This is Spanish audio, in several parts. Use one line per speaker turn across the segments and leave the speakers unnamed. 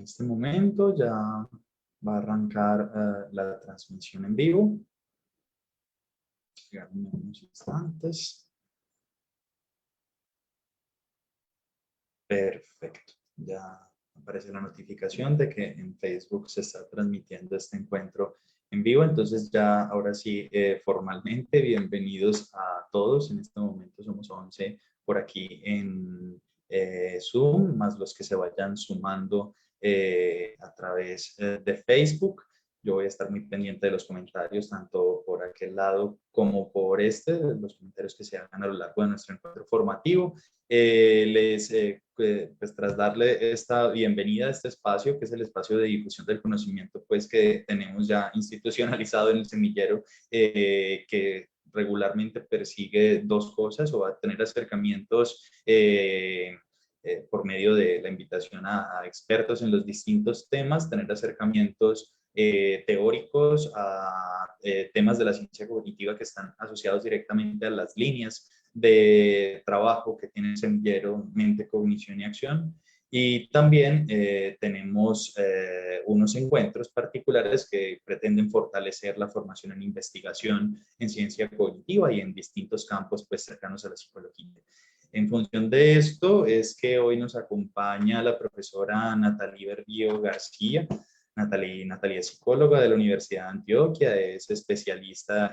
En este momento ya va a arrancar la transmisión en vivo. Díganme unos instantes. Perfecto. Ya aparece la notificación de que en Facebook se está transmitiendo este encuentro en vivo. Entonces ya, ahora sí, formalmente, bienvenidos a todos. En este momento somos 11 por aquí en Zoom, más los que se vayan sumando a través de Facebook. Yo voy a estar muy pendiente de los comentarios, tanto por aquel lado como por este, los comentarios que se hagan a lo largo de nuestro encuentro formativo. Pues tras darle esta bienvenida a este espacio, que es el espacio de difusión del conocimiento, pues que tenemos ya institucionalizado en el semillero, que regularmente persigue dos cosas, o va a tener acercamientos por medio de la invitación a expertos en los distintos temas, tener acercamientos teóricos a temas de la ciencia cognitiva que están asociados directamente a las líneas de trabajo que tiene el semillero Mente, Cognición y Acción. Y también tenemos unos encuentros particulares que pretenden fortalecer la formación en investigación en ciencia cognitiva y en distintos campos pues, cercanos a la psicología. En función de esto es que hoy nos acompaña la profesora Natalie Berrío García. Natalie es psicóloga de la Universidad de Antioquia, es especialista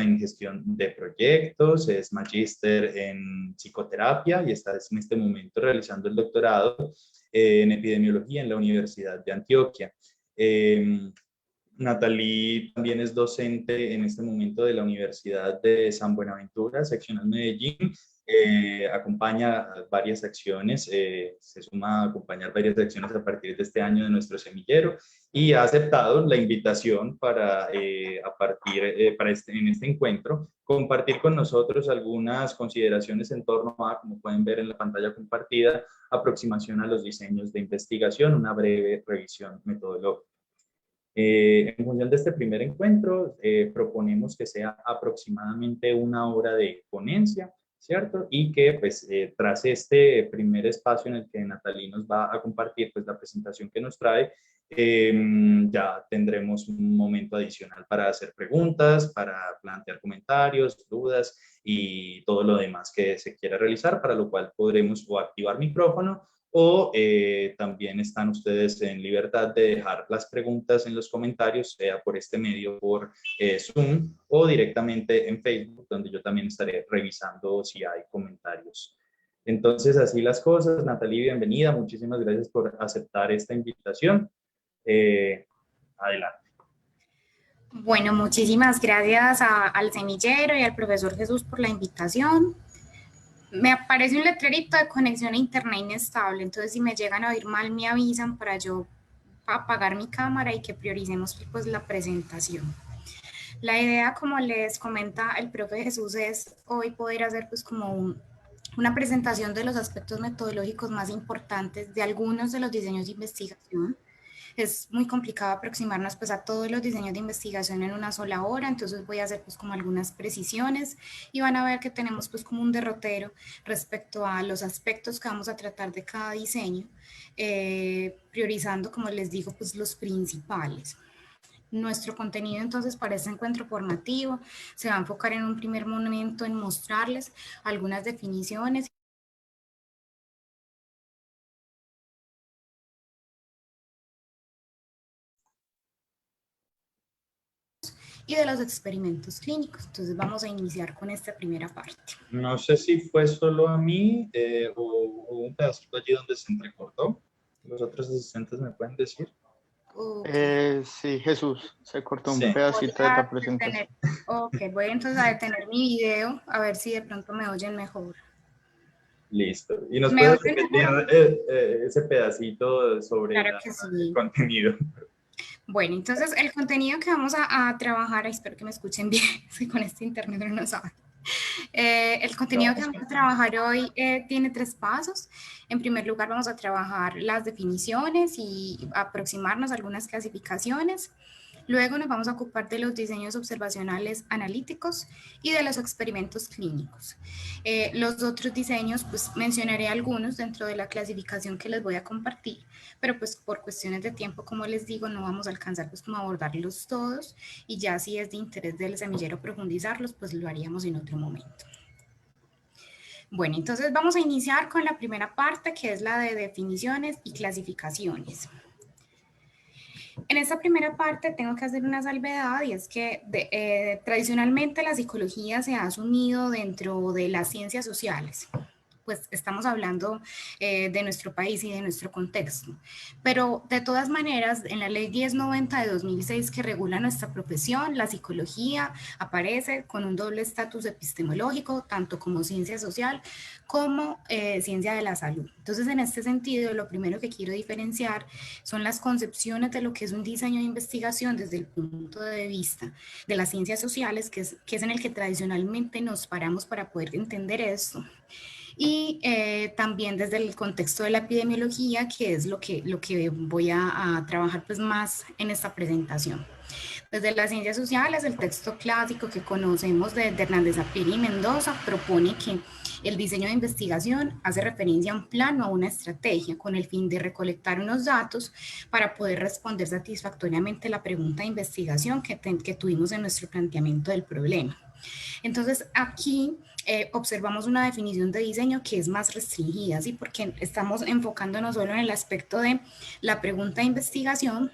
en gestión de proyectos, es magíster en psicoterapia y está en este momento realizando el doctorado en epidemiología en la Universidad de Antioquia. Natalie también es docente en este momento de la Universidad de San Buenaventura, seccional Medellín. Acompaña varias acciones, se suma a acompañar varias acciones a partir de este año de nuestro semillero y ha aceptado la invitación para, en este encuentro, compartir con nosotros algunas consideraciones en torno a, como pueden ver en la pantalla compartida, aproximación a los diseños de investigación, una breve revisión metodológica. En función de este primer encuentro, proponemos que sea aproximadamente una hora de ponencia, ¿cierto? Y que pues tras este primer espacio en el que Natalie nos va a compartir pues la presentación que nos trae, ya tendremos un momento adicional para hacer preguntas, para plantear comentarios, dudas y todo lo demás que se quiera realizar, para lo cual podremos o activar micrófono o también están ustedes en libertad de dejar las preguntas en los comentarios, sea por este medio, por Zoom o directamente en Facebook, donde yo también estaré revisando si hay comentarios. Entonces, así las cosas. Natalie, bienvenida. Muchísimas gracias por aceptar esta invitación. Adelante.
Bueno, muchísimas gracias al semillero y al profesor Jesús por la invitación. Me aparece un letrerito de conexión a internet inestable, entonces si me llegan a oír mal me avisan para yo apagar mi cámara y que prioricemos pues la presentación. La idea, como les comenta el profe Jesús, es hoy poder hacer pues como una presentación de los aspectos metodológicos más importantes de algunos de los diseños de investigación. Es muy complicado aproximarnos pues a todos los diseños de investigación en una sola hora, entonces voy a hacer pues como algunas precisiones y van a ver que tenemos pues como un derrotero respecto a los aspectos que vamos a tratar de cada diseño, priorizando, como les digo, pues los principales. Nuestro contenido entonces para este encuentro formativo se va a enfocar en un primer momento en mostrarles algunas definiciones y de los experimentos clínicos. Entonces vamos a iniciar con esta primera parte.
No sé si fue solo a mí o un pedacito allí donde se entrecortó. ¿Los otros asistentes me pueden decir?
Okay.
Sí, Jesús, se cortó un pedacito de la presentación.
Voy entonces a detener mi video a ver si de pronto me oyen mejor.
Listo. ¿Y nos puedes repetir ese pedacito sobre el contenido?
Bueno, entonces el contenido que vamos a trabajar, espero que me escuchen bien, si con este internet no lo saben. El contenido que vamos a trabajar hoy tiene 3 pasos. En primer lugar, vamos a trabajar las definiciones y aproximarnos a algunas clasificaciones. Luego nos vamos a ocupar de los diseños observacionales analíticos y de los experimentos clínicos. Los otros diseños, pues mencionaré algunos dentro de la clasificación que les voy a compartir, pero pues por cuestiones de tiempo, como les digo, no vamos a alcanzar pues como a abordarlos todos, y ya si es de interés del semillero profundizarlos, pues lo haríamos en otro momento. Bueno, entonces vamos a iniciar con la primera parte, que es la de definiciones y clasificaciones. En esta primera parte tengo que hacer una salvedad, y es que tradicionalmente la psicología se ha asumido dentro de las ciencias sociales. Pues estamos hablando de nuestro país y de nuestro contexto. Pero de todas maneras, en la ley 1090 de 2006 que regula nuestra profesión, la psicología aparece con un doble estatus epistemológico, tanto como ciencia social como ciencia de la salud. Entonces, en este sentido, lo primero que quiero diferenciar son las concepciones de lo que es un diseño de investigación desde el punto de vista de las ciencias sociales, que es en el que tradicionalmente nos paramos para poder entender esto. Y también desde el contexto de la epidemiología, que es lo que voy a trabajar pues más en esta presentación. Desde las ciencias sociales, el texto clásico que conocemos de Hernández Apieri y Mendoza propone que el diseño de investigación hace referencia a un plan o a una estrategia con el fin de recolectar unos datos para poder responder satisfactoriamente la pregunta de investigación que tuvimos en nuestro planteamiento del problema. Entonces, aquí observamos una definición de diseño que es más restringida, ¿sí? Porque estamos enfocándonos solo en el aspecto de la pregunta de investigación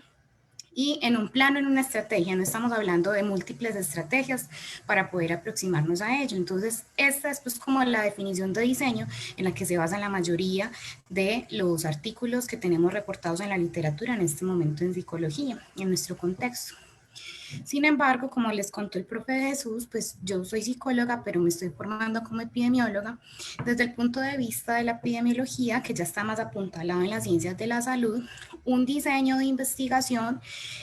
y en un plano, en una estrategia. No estamos hablando de múltiples estrategias para poder aproximarnos a ello. Entonces, esta es pues como la definición de diseño en la que se basa la mayoría de los artículos que tenemos reportados en la literatura en este momento en psicología, en nuestro contexto. Sin embargo, como les contó el profe Jesús, pues yo soy psicóloga, pero me estoy formando como epidemióloga. Desde el punto de vista de la epidemiología, que ya está más apuntalado en las ciencias de la salud, un diseño de investigación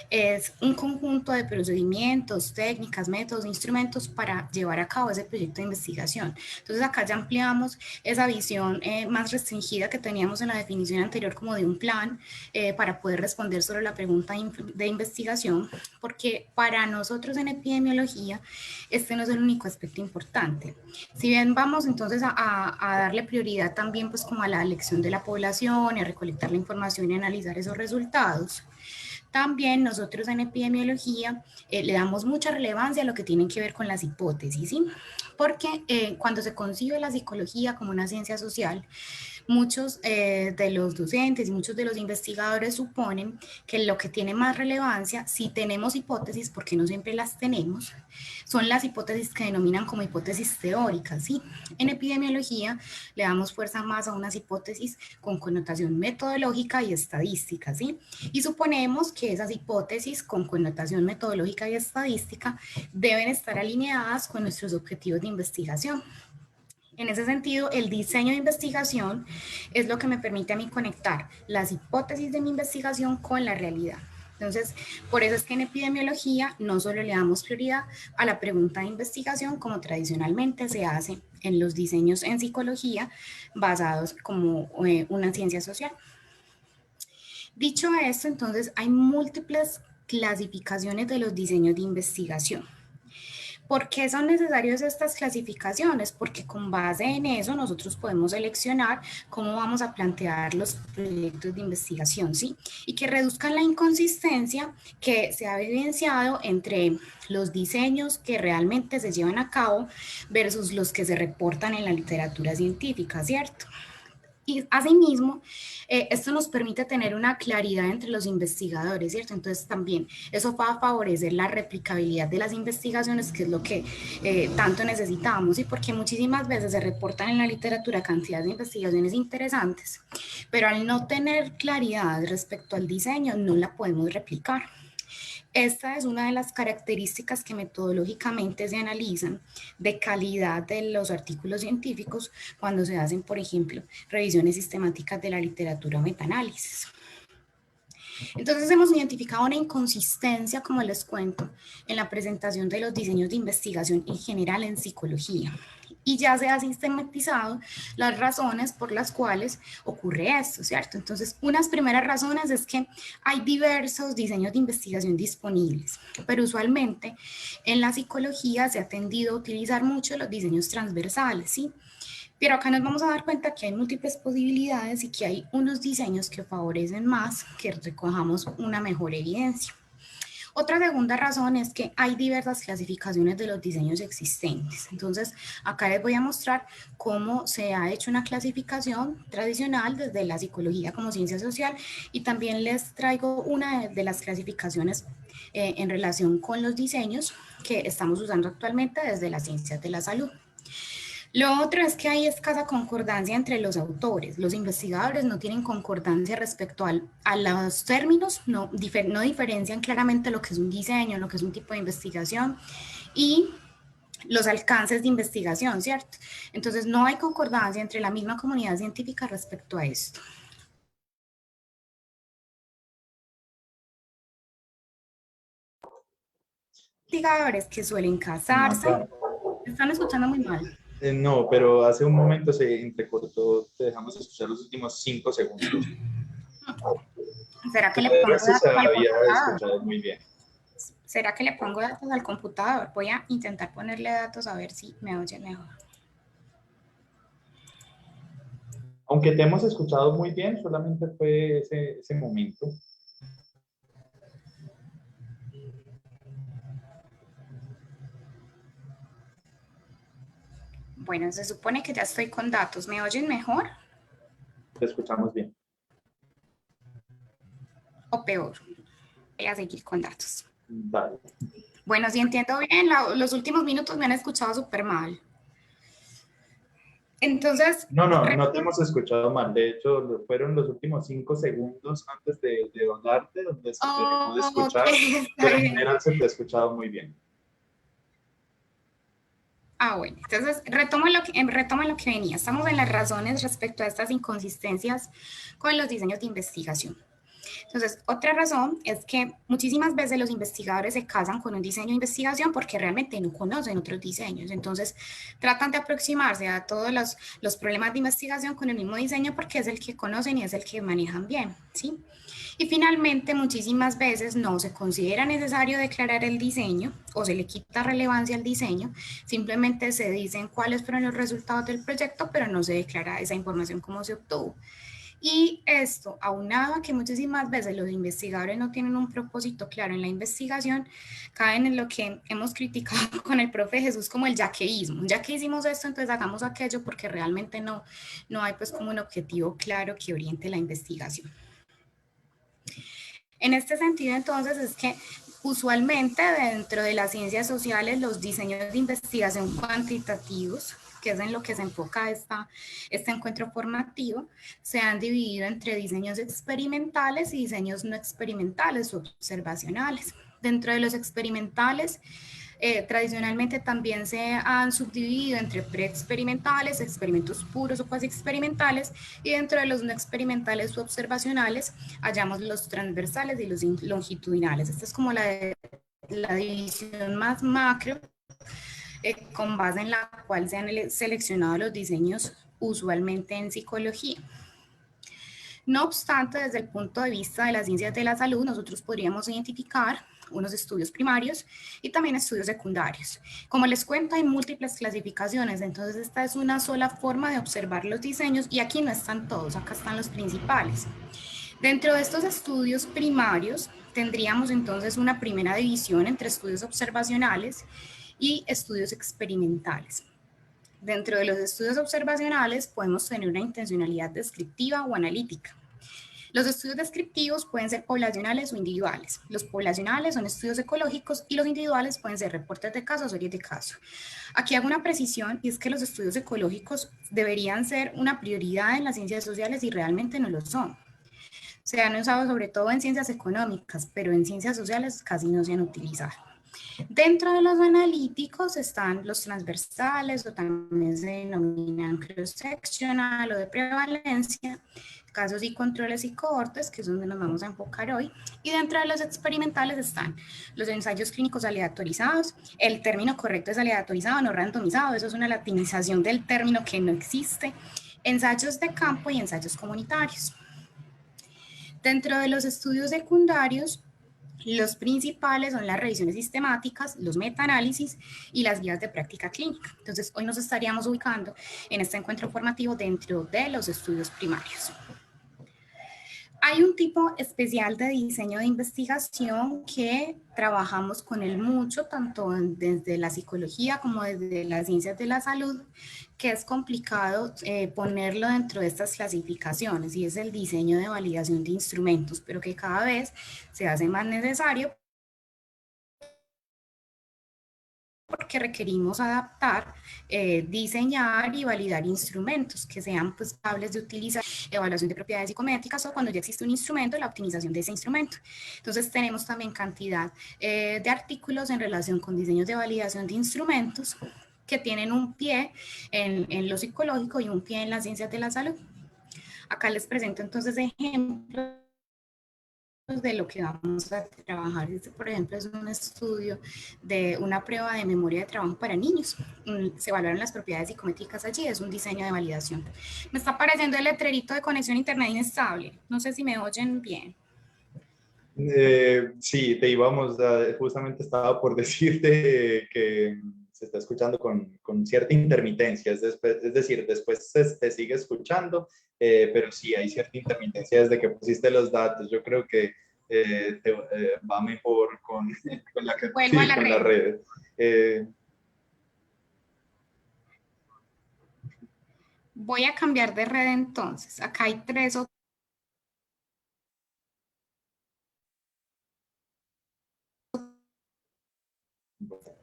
es un conjunto de procedimientos, técnicas, métodos, instrumentos para llevar a cabo ese proyecto de investigación. Entonces acá ya ampliamos esa visión más restringida que teníamos en la definición anterior como de un plan para poder responder sobre la pregunta de investigación, porque para nosotros en epidemiología este no es el único aspecto importante. Si bien vamos entonces a darle prioridad también pues como a la elección de la población y a recolectar la información y analizar esos resultados, también nosotros en epidemiología le damos mucha relevancia a lo que tiene que ver con las hipótesis, ¿sí? Porque cuando se concibe la psicología como una ciencia social, muchos de los docentes y muchos de los investigadores suponen que lo que tiene más relevancia, si tenemos hipótesis, porque no siempre las tenemos, son las hipótesis que denominan como hipótesis teóricas, ¿sí? En epidemiología le damos fuerza más a unas hipótesis con connotación metodológica y estadística, ¿sí? Y suponemos que esas hipótesis con connotación metodológica y estadística deben estar alineadas con nuestros objetivos de investigación. En ese sentido, el diseño de investigación es lo que me permite a mí conectar las hipótesis de mi investigación con la realidad. Entonces, por eso es que en epidemiología no solo le damos prioridad a la pregunta de investigación como tradicionalmente se hace en los diseños en psicología basados como una ciencia social. Dicho esto, entonces hay múltiples clasificaciones de los diseños de investigación. ¿Por qué son necesarias estas clasificaciones? Porque con base en eso nosotros podemos seleccionar cómo vamos a plantear los proyectos de investigación, ¿sí? Y que reduzcan la inconsistencia que se ha evidenciado entre los diseños que realmente se llevan a cabo versus los que se reportan en la literatura científica, ¿cierto? Y asimismo, esto nos permite tener una claridad entre los investigadores, ¿cierto? Entonces también eso va a favorecer la replicabilidad de las investigaciones, que es lo que tanto necesitamos, ¿sí? Porque muchísimas veces se reportan en la literatura cantidades de investigaciones interesantes, pero al no tener claridad respecto al diseño, no la podemos replicar. Esta es una de las características que metodológicamente se analizan de calidad de los artículos científicos cuando se hacen, por ejemplo, revisiones sistemáticas de la literatura o metaanálisis. Entonces hemos identificado una inconsistencia, como les cuento, en la presentación de los diseños de investigación en general en psicología. y ya se ha sistematizado las razones por las cuales ocurre esto, ¿cierto? Entonces, unas primeras razones es que hay diversos diseños de investigación disponibles, pero usualmente en la psicología se ha tendido a utilizar mucho los diseños transversales, ¿sí? Pero acá nos vamos a dar cuenta que hay múltiples posibilidades y que hay unos diseños que favorecen más que recojamos una mejor evidencia. Otra segunda razón es que hay diversas clasificaciones de los diseños existentes. Entonces, acá les voy a mostrar cómo se ha hecho una clasificación tradicional desde la psicología como ciencia social y también les traigo una de las clasificaciones en relación con los diseños que estamos usando actualmente desde las ciencias de la salud. Lo otro es que hay escasa concordancia entre los autores. Los investigadores no tienen concordancia respecto a los términos, no diferencian claramente lo que es un diseño, lo que es un tipo de investigación y los alcances de investigación, ¿cierto? Entonces no hay concordancia entre la misma comunidad científica respecto a esto. Investigadores que suelen casarse, están escuchando muy mal.
No, pero hace un momento se entrecortó, te dejamos escuchar los últimos 5 segundos.
¿Será que le pongo datos
se
al
había
computador?
escuchado muy bien.
¿Será que le pongo datos al computador? Voy a intentar ponerle datos a ver si me oye mejor.
Aunque te hemos escuchado muy bien, solamente fue ese momento.
Bueno, se supone que ya estoy con datos. ¿Me oyen mejor?
Te escuchamos bien.
¿O peor? Voy a seguir con datos.
Vale.
Bueno, si entiendo bien, los últimos minutos me han escuchado súper mal. Entonces...
No te hemos escuchado mal. De hecho, fueron los últimos 5 segundos antes de hablarte donde se te dejó de escuchar,
okay,
pero en general se te ha escuchado muy bien.
Bueno, entonces retomo lo que venía. Estamos en las razones respecto a estas inconsistencias con los diseños de investigación. Entonces, otra razón es que muchísimas veces los investigadores se casan con un diseño de investigación porque realmente no conocen otros diseños. Entonces, tratan de aproximarse a todos los problemas de investigación con el mismo diseño porque es el que conocen y es el que manejan bien, ¿sí? Y finalmente, muchísimas veces no se considera necesario declarar el diseño o se le quita relevancia al diseño, simplemente se dicen cuáles fueron los resultados del proyecto, pero no se declara esa información cómo se obtuvo. Y esto, aunado a que muchísimas veces los investigadores no tienen un propósito claro en la investigación, caen en lo que hemos criticado con el profe Jesús como el yaqueísmo. Ya que hicimos esto, entonces hagamos aquello porque realmente no hay pues como un objetivo claro que oriente la investigación. En este sentido, entonces, es que usualmente dentro de las ciencias sociales los diseños de investigación cuantitativos, que es en lo que se enfoca este encuentro formativo, se han dividido entre diseños experimentales y diseños no experimentales o observacionales. Dentro de los experimentales, tradicionalmente también se han subdividido entre preexperimentales, experimentos puros o cuasi experimentales, y dentro de los no experimentales u observacionales hallamos los transversales y los longitudinales. Esta es como la división más macro, con base en la cual se han seleccionado los diseños usualmente en psicología. No obstante, desde el punto de vista de las ciencias de la salud, nosotros podríamos identificar unos estudios primarios y también estudios secundarios. Como les cuento, hay múltiples clasificaciones, entonces esta es una sola forma de observar los diseños y aquí no están todos, acá están los principales. Dentro de estos estudios primarios tendríamos entonces una primera división entre estudios observacionales y estudios experimentales. Dentro de los estudios observacionales podemos tener una intencionalidad descriptiva o analítica. Los estudios descriptivos pueden ser poblacionales o individuales. Los poblacionales son estudios ecológicos y los individuales pueden ser reportes de casos o series de casos. Aquí hago una precisión y es que los estudios ecológicos deberían ser una prioridad en las ciencias sociales y realmente no lo son. Se han usado sobre todo en ciencias económicas, pero en ciencias sociales casi no se han utilizado. Dentro de los analíticos están los transversales o también se denominan cross-sectional o de prevalencia. casos y controles y cohortes, que es donde nos vamos a enfocar hoy, y dentro de los experimentales están los ensayos clínicos aleatorizados. El término correcto es aleatorizado, no randomizado, eso es una latinización del término que no existe. Ensayos de campo y ensayos comunitarios. Dentro de los estudios secundarios, los principales son las revisiones sistemáticas, los metaanálisis y las guías de práctica clínica. Entonces, hoy nos estaríamos ubicando en este encuentro formativo dentro de los estudios primarios. Hay un tipo especial de diseño de investigación que trabajamos con él mucho, tanto desde la psicología como desde las ciencias de la salud, que es complicado ponerlo dentro de estas clasificaciones, y es el diseño de validación de instrumentos, pero que cada vez se hace más necesario porque requerimos adaptar, diseñar y validar instrumentos que sean pues capables de utilizar evaluación de propiedades psicométricas, o cuando ya existe un instrumento, la optimización de ese instrumento. Entonces tenemos también cantidad de artículos en relación con diseños de validación de instrumentos que tienen un pie en lo psicológico y un pie en las ciencias de la salud. Acá les presento entonces ejemplos de lo que vamos a trabajar. Este, por ejemplo, es un estudio de una prueba de memoria de trabajo para niños. Se evaluaron las propiedades psicométricas allí, es un diseño de validación. Me está apareciendo el letrerito de conexión a internet inestable. No sé si me oyen bien.
Sí, justamente estaba por decirte que se está escuchando con cierta intermitencia, es decir, después se sigue escuchando, pero sí hay cierta intermitencia desde que pusiste los datos. Yo creo que va mejor con la red.
Voy a cambiar de red entonces. Acá hay tres o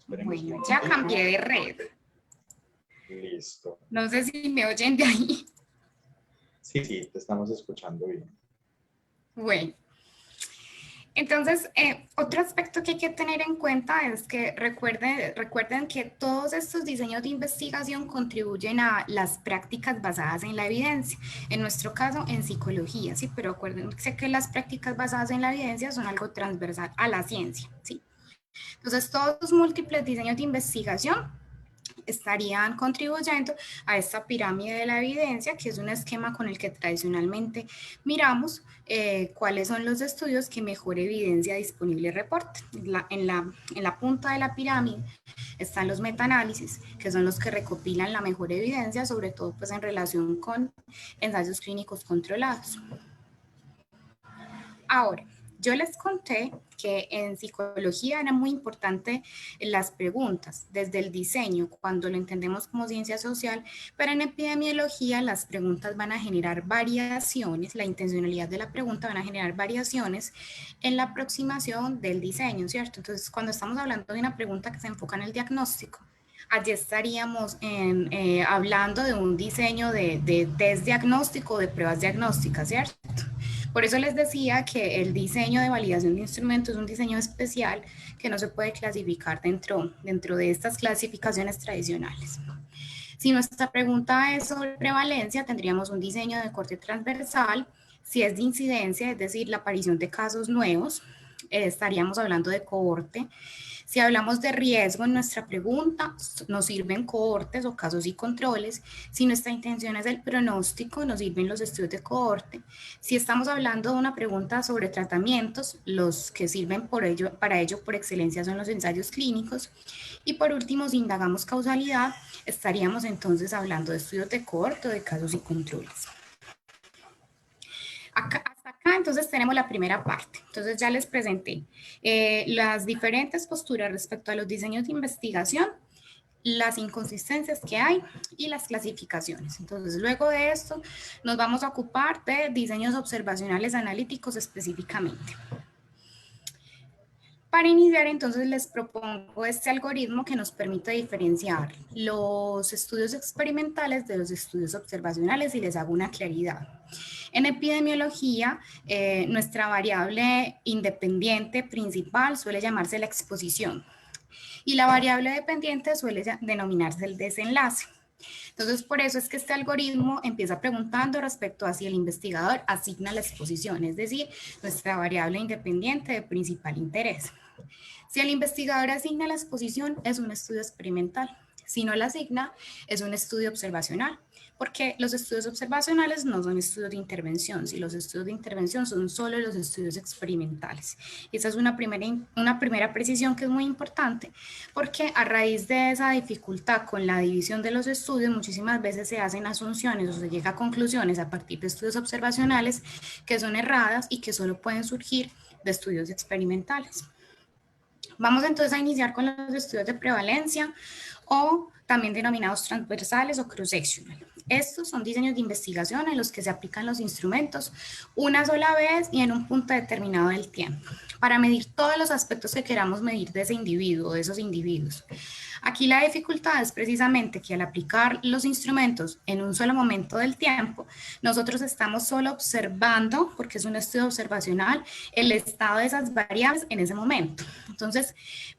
bueno, ya cambié de red.
Listo.
No sé si me oyen de ahí.
Sí, te estamos escuchando bien.
Bueno. Entonces, otro aspecto que hay que tener en cuenta es que recuerden que todos estos diseños de investigación contribuyen a las prácticas basadas en la evidencia, en nuestro caso en psicología, ¿sí? Pero acuérdense que las prácticas basadas en la evidencia son algo transversal a la ciencia, ¿sí? Entonces, todos los múltiples diseños de investigación estarían contribuyendo a esta pirámide de la evidencia, que es un esquema con el que tradicionalmente miramos cuáles son los estudios que mejor evidencia disponible reportan. En la punta de la pirámide están los metaanálisis, que son los que recopilan la mejor evidencia, sobre todo pues en relación con ensayos clínicos controlados. Ahora, yo les conté que en psicología era muy importante las preguntas, desde el diseño, cuando lo entendemos como ciencia social, pero en epidemiología las preguntas van a generar variaciones, la intencionalidad de la pregunta van a generar variaciones en la aproximación del diseño, ¿cierto? Entonces, cuando estamos hablando de una pregunta que se enfoca en el diagnóstico, allí estaríamos hablando de un diseño de test diagnóstico, de pruebas diagnósticas, ¿cierto? Por eso les decía que el diseño de validación de instrumentos es un diseño especial que no se puede clasificar dentro de estas clasificaciones tradicionales. Si nuestra pregunta es sobre prevalencia, tendríamos un diseño de corte transversal. Si es de incidencia, es decir, la aparición de casos nuevos, estaríamos hablando de cohorte. Si hablamos de riesgo en nuestra pregunta, nos sirven cohortes o casos y controles. Si nuestra intención es el pronóstico, nos sirven los estudios de cohorte. Si estamos hablando de una pregunta sobre tratamientos, los que sirven para ello por excelencia son los ensayos clínicos. Y por último, si indagamos causalidad, estaríamos entonces hablando de estudios de cohorte o de casos y controles. Hasta acá entonces tenemos la primera parte. Entonces ya les presenté las diferentes posturas respecto a los diseños de investigación, las inconsistencias que hay y las clasificaciones. Entonces luego de esto nos vamos a ocupar de diseños observacionales analíticos específicamente. Para iniciar, entonces, les propongo este algoritmo que nos permite diferenciar los estudios experimentales de los estudios observacionales y les hago una claridad. En epidemiología, nuestra variable independiente principal suele llamarse la exposición y la variable dependiente suele denominarse el desenlace. Entonces, por eso es que este algoritmo empieza preguntando respecto a si el investigador asigna la exposición, es decir, nuestra variable independiente de principal interés. Si el investigador asigna la exposición, es un estudio experimental. Si no la asigna, es un estudio observacional, porque los estudios observacionales no son estudios de intervención, si los estudios de intervención son solo los estudios experimentales. Y esa es una primera precisión que es muy importante, porque a raíz de esa dificultad con la división de los estudios, muchísimas veces se hacen asunciones o se llega a conclusiones a partir de estudios observacionales que son erradas y que solo pueden surgir de estudios experimentales. Vamos entonces a iniciar con los estudios de prevalencia o también denominados transversales o cross-sectional. Estos son diseños de investigación en los que se aplican los instrumentos una sola vez y en un punto determinado del tiempo, para medir todos los aspectos que queramos medir de ese individuo, de esos individuos. Aquí la dificultad es precisamente que al aplicar los instrumentos en un solo momento del tiempo, nosotros estamos solo observando, porque es un estudio observacional, el estado de esas variables en ese momento. Entonces,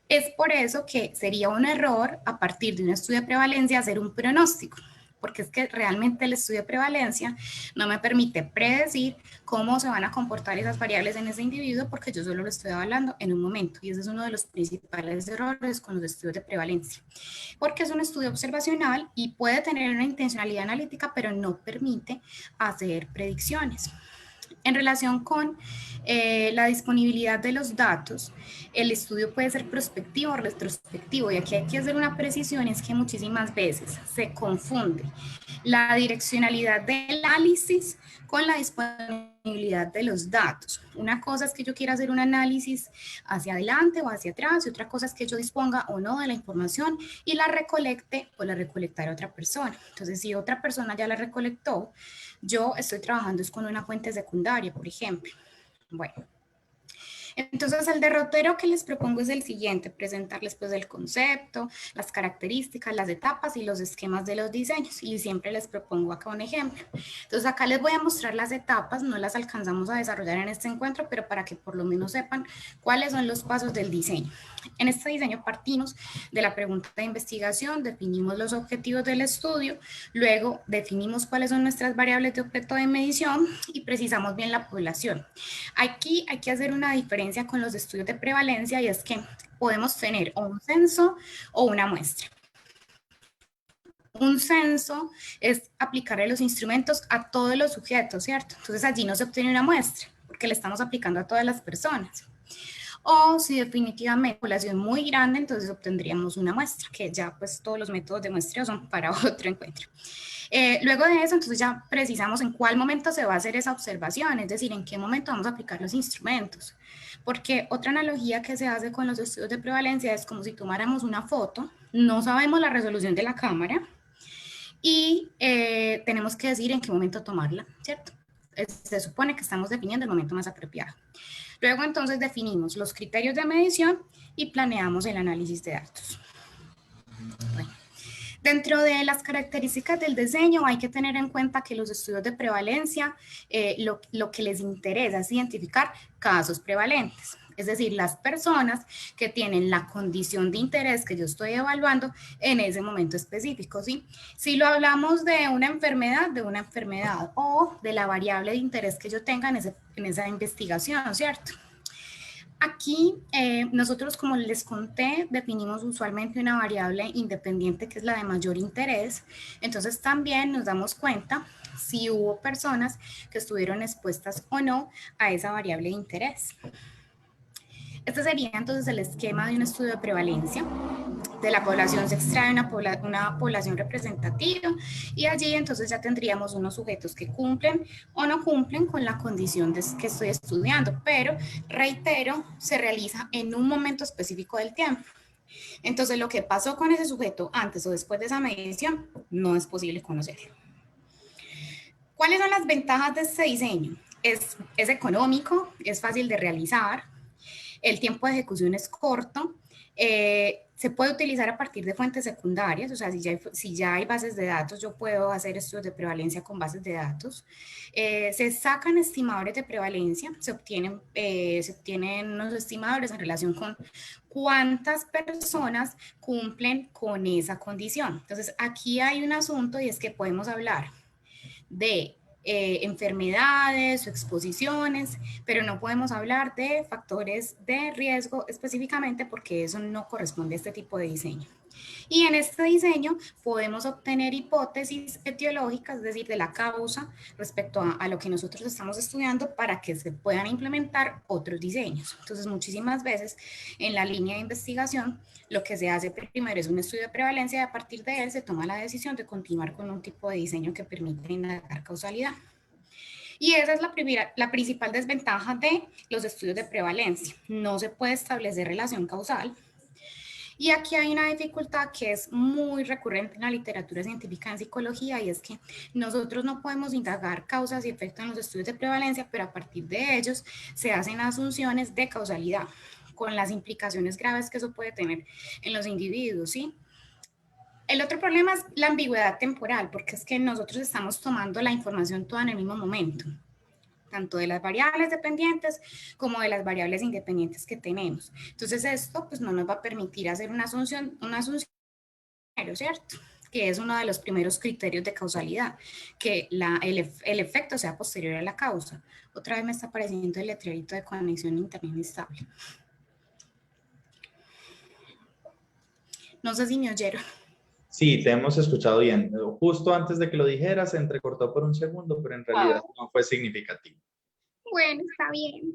es por eso que sería un error a partir de un estudio de prevalencia hacer un pronóstico, porque es que realmente el estudio de prevalencia no me permite predecir cómo se van a comportar esas variables en ese individuo, porque yo solo lo estoy hablando en un momento, y ese es uno de los principales errores con los estudios de prevalencia, porque es un estudio observacional y puede tener una intencionalidad analítica, pero no permite hacer predicciones. En relación con la disponibilidad de los datos, el estudio puede ser prospectivo o retrospectivo, y aquí hay que hacer una precisión, es que muchísimas veces se confunde la direccionalidad del análisis con la disponibilidad de los datos. Una cosa es que yo quiera hacer un análisis hacia adelante o hacia atrás, y otra cosa es que yo disponga o no de la información y la recolecte o la recolectará otra persona. Entonces, si otra persona ya la recolectó, yo estoy trabajando es con una fuente secundaria, por ejemplo. Bueno, entonces el derrotero que les propongo es el siguiente: presentarles pues el concepto, las características, las etapas y los esquemas de los diseños, y siempre les propongo acá un ejemplo. Entonces acá les voy a mostrar las etapas, no las alcanzamos a desarrollar en este encuentro, pero para que por lo menos sepan cuáles son los pasos del diseño. En este diseño partimos de la pregunta de investigación, definimos los objetivos del estudio, luego definimos cuáles son nuestras variables de objeto de medición y precisamos bien la población. Aquí hay que hacer una diferencia con los estudios de prevalencia, y es que podemos tener o un censo o una muestra. Un censo es aplicarle los instrumentos a todos los sujetos, ¿cierto? Entonces allí no se obtiene una muestra porque le estamos aplicando a todas las personas. O si definitivamente población muy grande, entonces obtendríamos una muestra, que ya pues todos los métodos de muestreo son para otro encuentro. Luego de eso, entonces ya precisamos en cuál momento se va a hacer esa observación, es decir, en qué momento vamos a aplicar los instrumentos. Porque otra analogía que se hace con los estudios de prevalencia es como si tomáramos una foto, no sabemos la resolución de la cámara y tenemos que decir en qué momento tomarla, ¿cierto? Se supone que estamos definiendo el momento más apropiado. Luego entonces definimos los criterios de medición y planeamos el análisis de datos. Bueno, dentro de las características del diseño hay que tener en cuenta que los estudios de prevalencia lo que les interesa es identificar casos prevalentes. Es decir, las personas que tienen la condición de interés que yo estoy evaluando en ese momento específico, ¿sí? Si lo hablamos de una enfermedad o de la variable de interés que yo tenga en esa investigación, ¿cierto? Aquí nosotros, como les conté, definimos usualmente una variable independiente que es la de mayor interés. Entonces también nos damos cuenta si hubo personas que estuvieron expuestas o no a esa variable de interés. Este sería entonces el esquema de un estudio de prevalencia. De la población se extrae una población representativa y allí entonces ya tendríamos unos sujetos que cumplen o no cumplen con la condición que estoy estudiando, pero reitero, se realiza en un momento específico del tiempo. Entonces lo que pasó con ese sujeto antes o después de esa medición no es posible conocerlo. ¿Cuáles son las ventajas de este diseño? Es económico, es fácil de realizar, el tiempo de ejecución es corto Se puede utilizar a partir de fuentes secundarias, o sea, si ya hay bases de datos, yo puedo hacer estudios de prevalencia con bases de datos. Se sacan estimadores de prevalencia, se obtienen unos estimadores en relación con cuántas personas cumplen con esa condición. Entonces, aquí hay un asunto y es que podemos hablar de enfermedades o exposiciones, pero no podemos hablar de factores de riesgo específicamente porque eso no corresponde a este tipo de diseño. Y en este diseño podemos obtener hipótesis etiológicas, es decir, de la causa respecto a lo que nosotros estamos estudiando para que se puedan implementar otros diseños. Entonces, muchísimas veces en la línea de investigación, lo que se hace primero es un estudio de prevalencia y a partir de él se toma la decisión de continuar con un tipo de diseño que permite indagar causalidad. Y esa es la principal desventaja de los estudios de prevalencia. No se puede establecer relación causal. Y aquí hay una dificultad que es muy recurrente en la literatura científica en psicología y es que nosotros no podemos indagar causas y efectos en los estudios de prevalencia, pero a partir de ellos se hacen asunciones de causalidad con las implicaciones graves que eso puede tener en los individuos, ¿sí? El otro problema es la ambigüedad temporal, porque es que nosotros estamos tomando la información toda en el mismo momento, tanto de las variables dependientes como de las variables independientes que tenemos. Entonces esto pues no nos va a permitir hacer una asunción, ¿cierto? Que es uno de los primeros criterios de causalidad, que el efecto sea posterior a la causa. Otra vez me está apareciendo el letrerito de conexión a internet inestable. No sé si me oyeron.
Sí, te hemos escuchado bien. Justo antes de que lo dijeras, se entrecortó por un segundo, pero en realidad no fue significativo.
Bueno, está bien.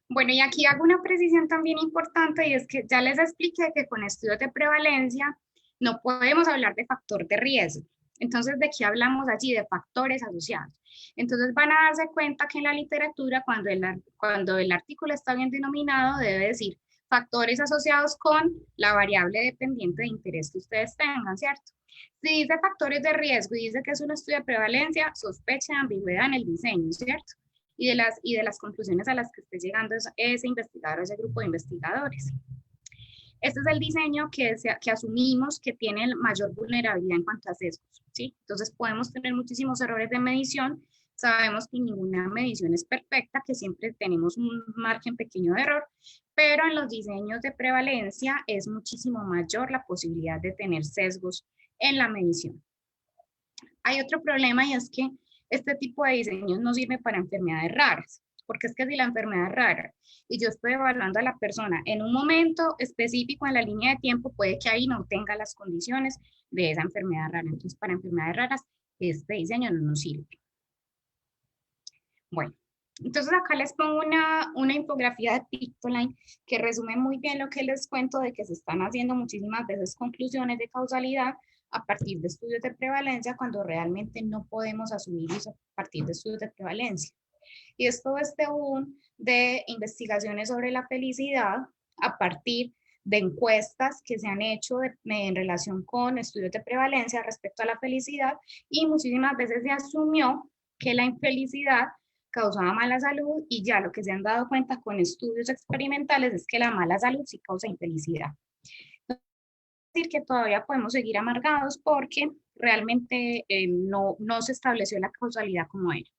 Bueno, y aquí hago una precisión también importante y es que ya les expliqué que con estudios de prevalencia no podemos hablar de factor de riesgo. Entonces, ¿de qué hablamos allí? De factores asociados. Entonces, van a darse cuenta que en la literatura, cuando el artículo está bien denominado, debe decir factores asociados con la variable dependiente de interés que ustedes tengan, ¿cierto? Si dice factores de riesgo y dice que es un estudio de prevalencia, sospecha de ambigüedad en el diseño, ¿cierto? Y de las conclusiones a las que esté llegando ese investigador o ese grupo de investigadores. Este es el diseño que asumimos que tiene mayor vulnerabilidad en cuanto a sesgos, ¿sí? Entonces podemos tener muchísimos errores de medición, sabemos que ninguna medición es perfecta, que siempre tenemos un margen pequeño de error, pero en los diseños de prevalencia es muchísimo mayor la posibilidad de tener sesgos en la medición. Hay otro problema y es que este tipo de diseños no sirve para enfermedades raras, porque es que si la enfermedad es rara y yo estoy evaluando a la persona en un momento específico en la línea de tiempo, puede que ahí no tenga las condiciones de esa enfermedad rara. Entonces, para enfermedades raras, este diseño no nos sirve. Bueno, entonces acá les pongo una infografía de Pictoline que resume muy bien lo que les cuento de que se están haciendo muchísimas veces conclusiones de causalidad a partir de estudios de prevalencia cuando realmente no podemos asumir eso a partir de estudios de prevalencia. Y esto es de investigaciones sobre la felicidad a partir de encuestas que se han hecho en relación con estudios de prevalencia respecto a la felicidad y muchísimas veces se asumió que la infelicidad causaba mala salud y ya lo que se han dado cuenta con estudios experimentales es que la mala salud sí causa infelicidad. Es decir, que todavía podemos seguir amargados porque realmente no se estableció la causalidad como era.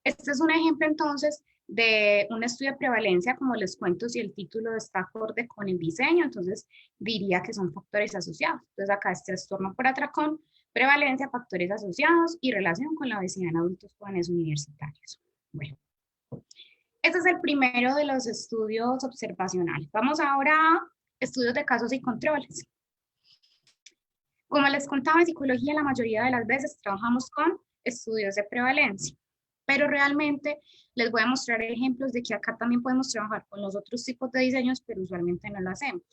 Este es un ejemplo entonces de un estudio de prevalencia, como les cuento, si el título está acorde con el diseño, entonces diría que son factores asociados. Entonces acá es trastorno por atracón, prevalencia, factores asociados y relación con la obesidad en adultos jóvenes universitarios. Bueno, este es el primero de los estudios observacionales. Vamos ahora a estudios de casos y controles. Como les contaba, en psicología la mayoría de las veces trabajamos con estudios de prevalencia, pero realmente les voy a mostrar ejemplos de que acá también podemos trabajar con los otros tipos de diseños, pero usualmente no lo hacemos.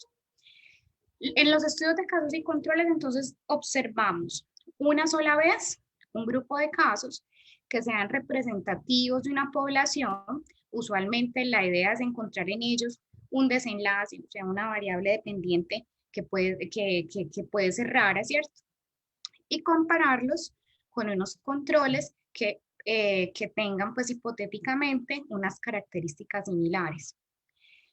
En los estudios de casos y controles, entonces, observamos una sola vez un grupo de casos que sean representativos de una población. Usualmente la idea es encontrar en ellos un desenlace, o sea, una variable dependiente que puede ser rara, ¿cierto? Y compararlos con unos controles que tengan, pues, hipotéticamente unas características similares.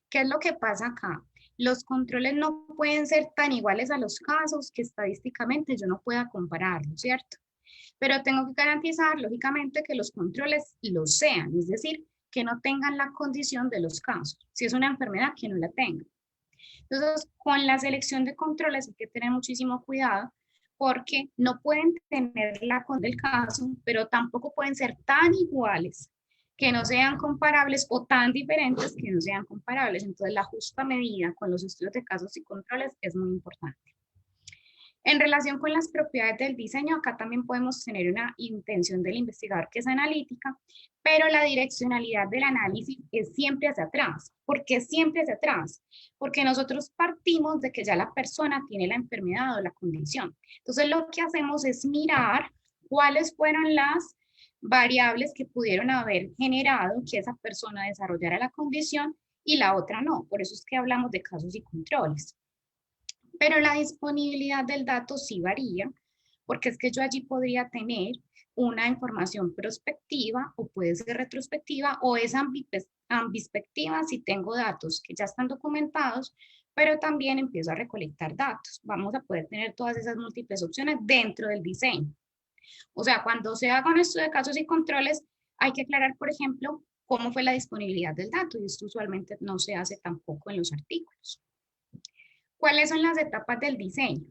¿Qué es lo que pasa acá? los controles no pueden ser tan iguales a los casos que estadísticamente yo no pueda compararlos, ¿cierto? Pero tengo que garantizar, lógicamente, que los controles lo sean, es decir, que no tengan la condición de los casos. Si es una enfermedad, que no la tenga. Entonces, con la selección de controles hay que tener muchísimo cuidado porque no pueden tener la condición del caso, pero tampoco pueden ser tan iguales que no sean comparables o tan diferentes que no sean comparables. Entonces, la justa medida con los estudios de casos y controles es muy importante. En relación con las propiedades del diseño, acá también podemos tener una intención del investigador que es analítica, pero la direccionalidad del análisis es siempre hacia atrás. ¿Por qué siempre hacia atrás? Porque nosotros partimos de que ya la persona tiene la enfermedad o la condición. Entonces lo que hacemos es mirar cuáles fueron las variables que pudieron haber generado que esa persona desarrollara la condición y la otra no. Por eso es que hablamos de casos y controles. Pero la disponibilidad del dato sí varía, porque es que yo allí podría tener una información prospectiva o puede ser retrospectiva o es ambispectiva si tengo datos que ya están documentados, pero también empiezo a recolectar datos. Vamos a poder tener todas esas múltiples opciones dentro del diseño. O sea, cuando se haga un estudio de casos y controles, hay que aclarar, por ejemplo, cómo fue la disponibilidad del dato, y esto usualmente no se hace tampoco en los artículos. ¿Cuáles son las etapas del diseño?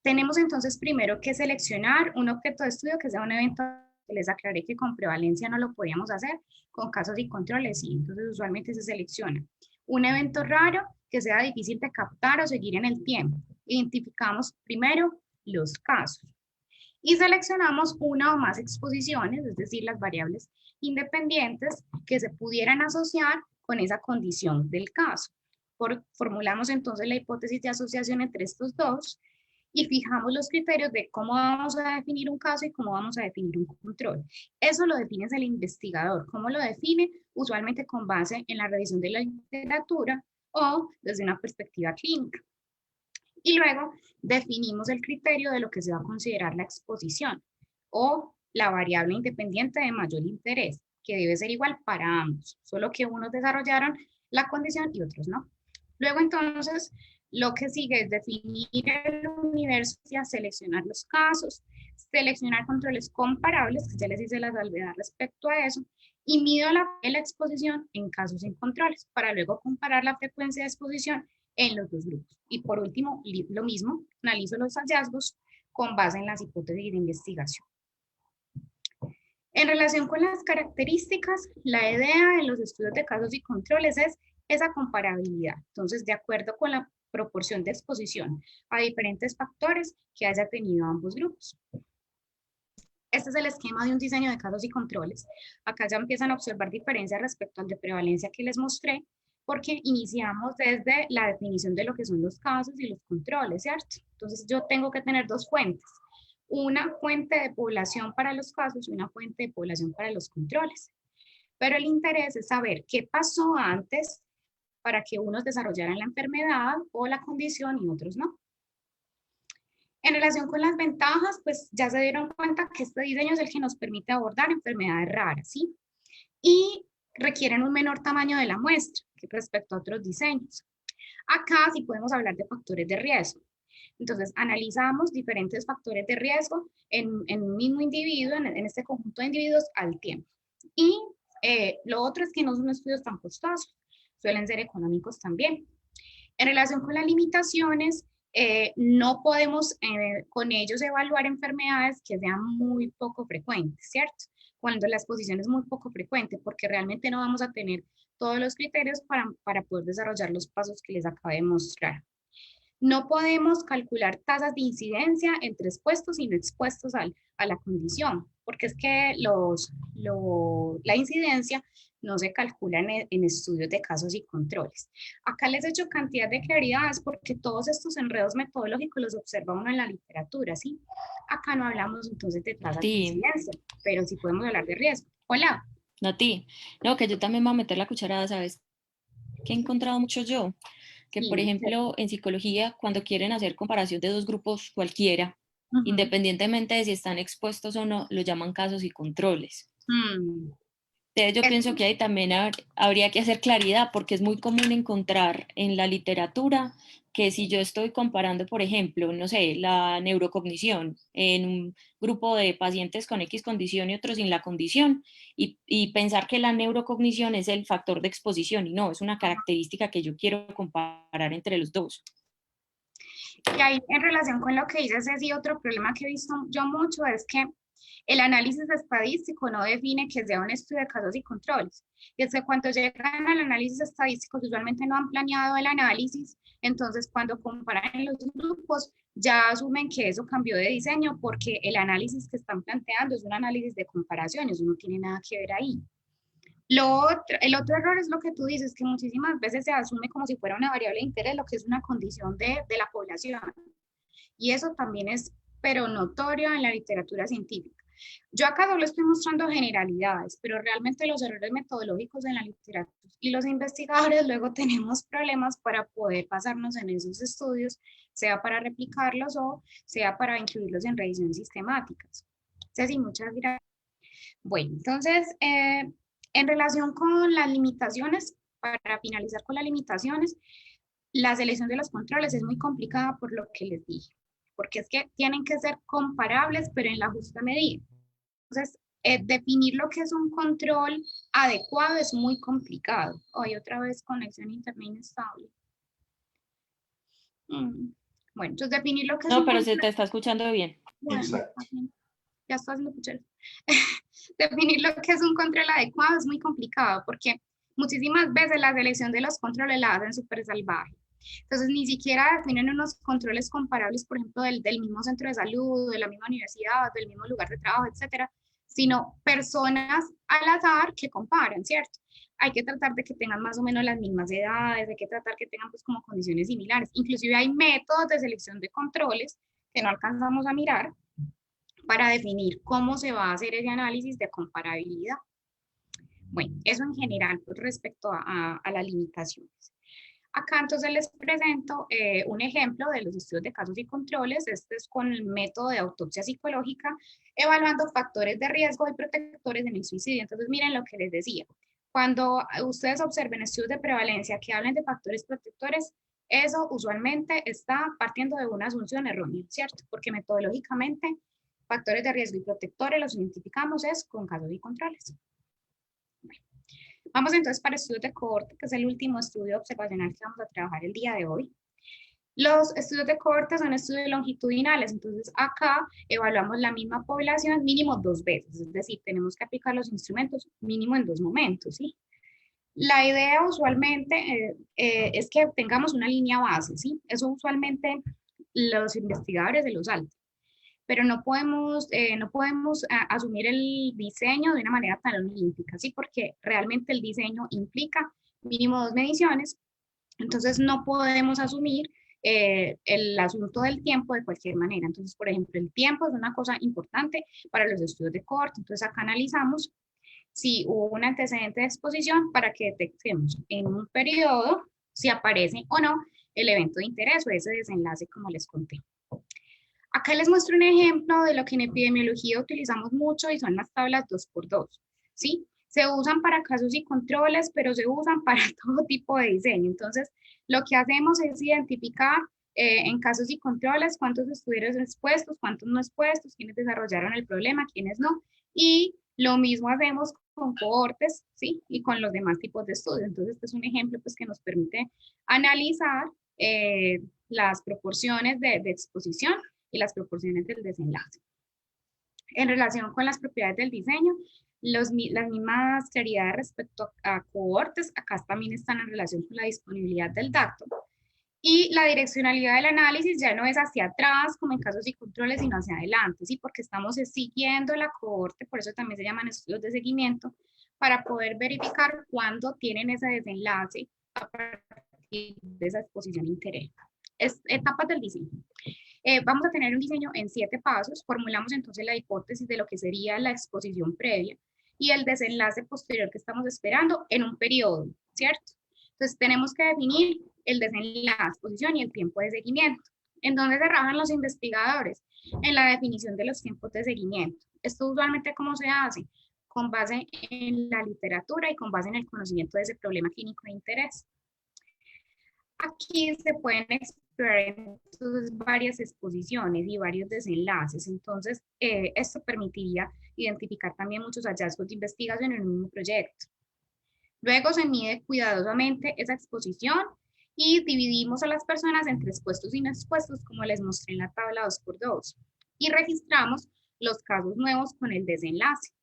Tenemos entonces primero que seleccionar un objeto de estudio que sea un evento que les aclaré que con prevalencia no lo podíamos hacer, con casos y controles, y entonces usualmente se selecciona un evento raro que sea difícil de captar o seguir en el tiempo. Identificamos primero los casos y seleccionamos una o más exposiciones, es decir, las variables independientes que se pudieran asociar con esa condición del caso. Formulamos entonces la hipótesis de asociación entre estos dos y fijamos los criterios de cómo vamos a definir un caso y cómo vamos a definir un control. Eso lo define el investigador. ¿Cómo lo define? Usualmente con base en la revisión de la literatura o desde una perspectiva clínica. Y luego definimos el criterio de lo que se va a considerar la exposición o la variable independiente de mayor interés, que debe ser igual para ambos, solo que unos desarrollaron la condición y otros no. Luego entonces lo que sigue es definir el universo, seleccionar los casos, seleccionar controles comparables, que ya les hice la salvedad respecto a eso, y mido la exposición en casos y controles, para luego comparar la frecuencia de exposición en los dos grupos. Y por último, lo mismo, analizo los hallazgos con base en las hipótesis de investigación. En relación con las características, la idea de los estudios de casos y controles es esa comparabilidad. Entonces, de acuerdo con la proporción de exposición a diferentes factores que haya tenido ambos grupos. Este es el esquema de un diseño de casos y controles. Acá ya empiezan a observar diferencias respecto al de prevalencia que les mostré, porque iniciamos desde la definición de lo que son los casos y los controles, ¿cierto? Entonces yo tengo que tener dos fuentes, una fuente de población para los casos y una fuente de población para los controles. Pero el interés es saber qué pasó antes para que unos desarrollaran la enfermedad o la condición y otros no. En relación con las ventajas, pues ya se dieron cuenta que este diseño es el que nos permite abordar enfermedades raras, ¿sí? Y requieren un menor tamaño de la muestra que respecto a otros diseños. Acá sí podemos hablar de factores de riesgo. Entonces, analizamos diferentes factores de riesgo en un mismo individuo, en este conjunto de individuos al tiempo. Y lo otro es que no son estudios tan costosos, suelen ser económicos también. En relación con las limitaciones, no podemos con ellos evaluar enfermedades que sean muy poco frecuentes, ¿cierto? Cuando la exposición es muy poco frecuente, porque realmente no vamos a tener todos los criterios para poder desarrollar los pasos que les acabé de mostrar. No podemos calcular tasas de incidencia entre expuestos y no expuestos a la condición, porque es que la incidencia no se calcula en estudios de casos y controles. Acá les he hecho cantidad de claridades porque todos estos enredos metodológicos los observa uno en la literatura, ¿sí? Acá no hablamos entonces de tasas de incidencia, pero sí podemos hablar de riesgo. Hola.
Nati, no, que yo también voy a meter la cucharada, ¿sabes? Que he encontrado mucho yo, que por ejemplo en psicología cuando quieren hacer comparación de dos grupos cualquiera, independientemente de si están expuestos o no, lo llaman casos y controles. Entonces yo pienso que ahí también habría que hacer claridad, porque es muy común encontrar en la literatura que si yo estoy comparando, por ejemplo, no sé, la neurocognición en un grupo de pacientes con X condición y otros sin la condición, y pensar que la neurocognición es el factor de exposición, y no, es una característica que yo quiero comparar entre los dos.
Y ahí, en relación con lo que dices, Ceci, otro problema que he visto yo mucho es que el análisis estadístico no define que sea un estudio de casos y controles. Y es que cuando llegan al análisis estadístico, usualmente no han planeado el análisis, entonces cuando comparan los grupos, ya asumen que eso cambió de diseño porque el análisis que están planteando es un análisis de comparación, eso no tiene nada que ver ahí. El otro error es lo que tú dices, que muchísimas veces se asume como si fuera una variable de interés, lo que es una condición de la población. Y eso también es, pero notorio en la literatura científica. Yo acá solo estoy mostrando generalidades, pero realmente los errores metodológicos en la literatura y los investigadores luego tenemos problemas para poder basarnos en esos estudios, sea para replicarlos o sea para incluirlos en revisiones sistemáticas. Ceci, muchas gracias. Bueno, entonces, en relación con las limitaciones, para finalizar con las limitaciones, la selección de los controles es muy complicada por lo que les dije, porque es que tienen que ser comparables, pero en la justa medida. Entonces, definir lo que es un control adecuado es muy complicado. Hoy otra vez conexión a internet inestable. Bueno, entonces definir lo que es
un
pero
control... se te está escuchando bien.
Bueno, ya está haciendo puchero. Definir lo que es un control adecuado es muy complicado porque muchísimas veces la selección de los controles la hacen súper salvaje. Entonces, ni siquiera definen unos controles comparables, por ejemplo, del mismo centro de salud, de la misma universidad, del mismo lugar de trabajo, etcétera, sino personas al azar que comparan, ¿cierto? Hay que tratar de que tengan más o menos las mismas edades, hay que tratar que tengan pues como condiciones similares. Inclusive hay métodos de selección de controles que no alcanzamos a mirar para definir cómo se va a hacer ese análisis de comparabilidad. Bueno, eso en general pues, respecto a las limitaciones. Acá entonces les presento un ejemplo de los estudios de casos y controles. Este es con el método de autopsia psicológica, evaluando factores de riesgo y protectores en el suicidio. Entonces miren lo que les decía. Cuando ustedes observen estudios de prevalencia que hablen de factores protectores, eso usualmente está partiendo de una asunción errónea, ¿cierto? Porque metodológicamente factores de riesgo y protectores los identificamos es con casos y controles. Vamos entonces para estudios de cohorte, que es el último estudio observacional que vamos a trabajar el día de hoy. Los estudios de cohorte son estudios longitudinales, entonces acá evaluamos la misma población mínimo 2 veces, es decir, tenemos que aplicar los instrumentos mínimo en 2 momentos, ¿sí? La idea usualmente es que tengamos una línea base, ¿sí? Eso usualmente los investigadores se lo saltan, pero no podemos asumir el diseño de una manera tan olímpica, ¿sí? Porque realmente el diseño implica mínimo 2 mediciones, entonces no podemos asumir el asunto del tiempo de cualquier manera. Entonces, por ejemplo, el tiempo es una cosa importante para los estudios de cohorte, entonces acá analizamos si hubo un antecedente de exposición para que detectemos en un periodo si aparece o no el evento de interés o ese desenlace como les conté. Acá les muestro un ejemplo de lo que en epidemiología utilizamos mucho y son las tablas 2x2, ¿sí? Se usan para casos y controles, pero se usan para todo tipo de diseño. Entonces, lo que hacemos es identificar en casos y controles cuántos estuvieron expuestos, cuántos no expuestos, quiénes desarrollaron el problema, quiénes no. Y lo mismo hacemos con cohortes, ¿sí? Y con los demás tipos de estudios. Entonces, este es un ejemplo pues, que nos permite analizar las proporciones de exposición y las proporciones del desenlace. En relación con las propiedades del diseño, las mismas claridades respecto a cohortes, acá también están en relación con la disponibilidad del dato. Y la direccionalidad del análisis ya no es hacia atrás, como en casos y controles, sino hacia adelante, ¿sí? Porque estamos siguiendo la cohorte, por eso también se llaman estudios de seguimiento, para poder verificar cuándo tienen ese desenlace a partir de esa exposición interés. Etapas del diseño. Vamos a tener un diseño en 7 pasos. Formulamos entonces la hipótesis de lo que sería la exposición previa y el desenlace posterior que estamos esperando en un periodo, ¿cierto? Entonces tenemos que definir el desenlace, la exposición y el tiempo de seguimiento. ¿En dónde se rajan los investigadores? En la definición de los tiempos de seguimiento. Esto usualmente, ¿cómo se hace? con base en la literatura y con base en el conocimiento de ese problema clínico de interés. Aquí se pueden explorar entonces varias exposiciones y varios desenlaces. Entonces, esto permitiría identificar también muchos hallazgos de investigación en un mismo proyecto. Luego se mide cuidadosamente esa exposición y dividimos a las personas entre expuestos y no expuestos, como les mostré en la tabla 2×2. Y registramos los casos nuevos con el desenlace.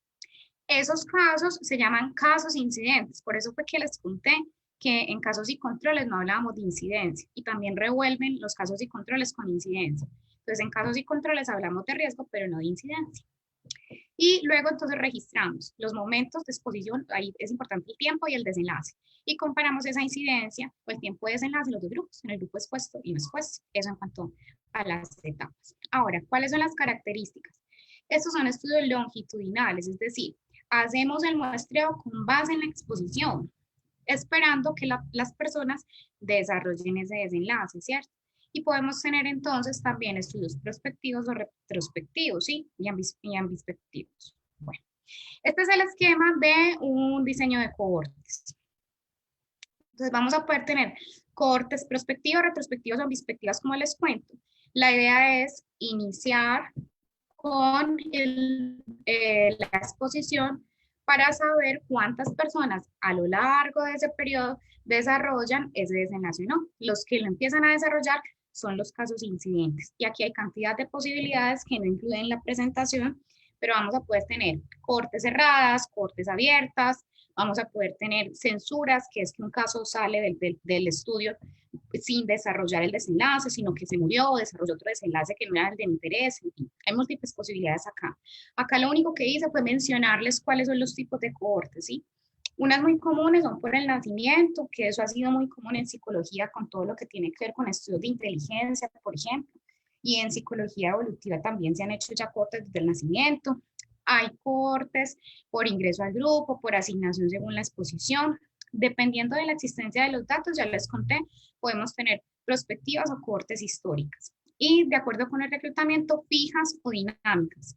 Esos casos se llaman casos incidentes. Por eso fue que les conté que en casos y controles no hablábamos de incidencia, y también revuelven los casos y controles con incidencia. Entonces, en casos y controles hablamos de riesgo, pero no de incidencia. Y luego entonces registramos los momentos de exposición, ahí es importante el tiempo y el desenlace, y comparamos esa incidencia o el tiempo de desenlace en los dos grupos, en el grupo expuesto y no expuesto. Eso en cuanto a las etapas. Ahora, ¿cuáles son las características? Estos son estudios longitudinales, es decir, hacemos el muestreo con base en la exposición, esperando que las personas desarrollen ese desenlace, ¿cierto? Y podemos tener entonces también estudios prospectivos o retrospectivos, ¿sí? Y ambispectivos. Bueno, este es el esquema de un diseño de cohortes. Entonces vamos a poder tener cohortes prospectivos, retrospectivos o ambispectivos, como les cuento. La idea es iniciar con la exposición para saber cuántas personas a lo largo de ese periodo desarrollan ese desenlace o no. Los que lo empiezan a desarrollar son los casos incidentes. Y aquí hay cantidad de posibilidades que no incluyen la presentación, pero vamos a poder tener cortes cerradas, cortes abiertas, vamos a poder tener censuras, que es que un caso sale del estudio sin desarrollar el desenlace, sino que se murió, desarrolló otro desenlace que no era el de interés, en fin, hay múltiples posibilidades acá. Acá lo único que hice fue mencionarles cuáles son los tipos de cohortes, ¿sí? Unas muy comunes son por el nacimiento, que eso ha sido muy común en psicología con todo lo que tiene que ver con estudios de inteligencia, por ejemplo, y en psicología evolutiva también se han hecho ya cohortes desde el nacimiento. Hay cohortes por ingreso al grupo, por asignación según la exposición. Dependiendo de la existencia de los datos, ya les conté, podemos tener prospectivas o cohortes históricas. Y de acuerdo con el reclutamiento, fijas o dinámicas.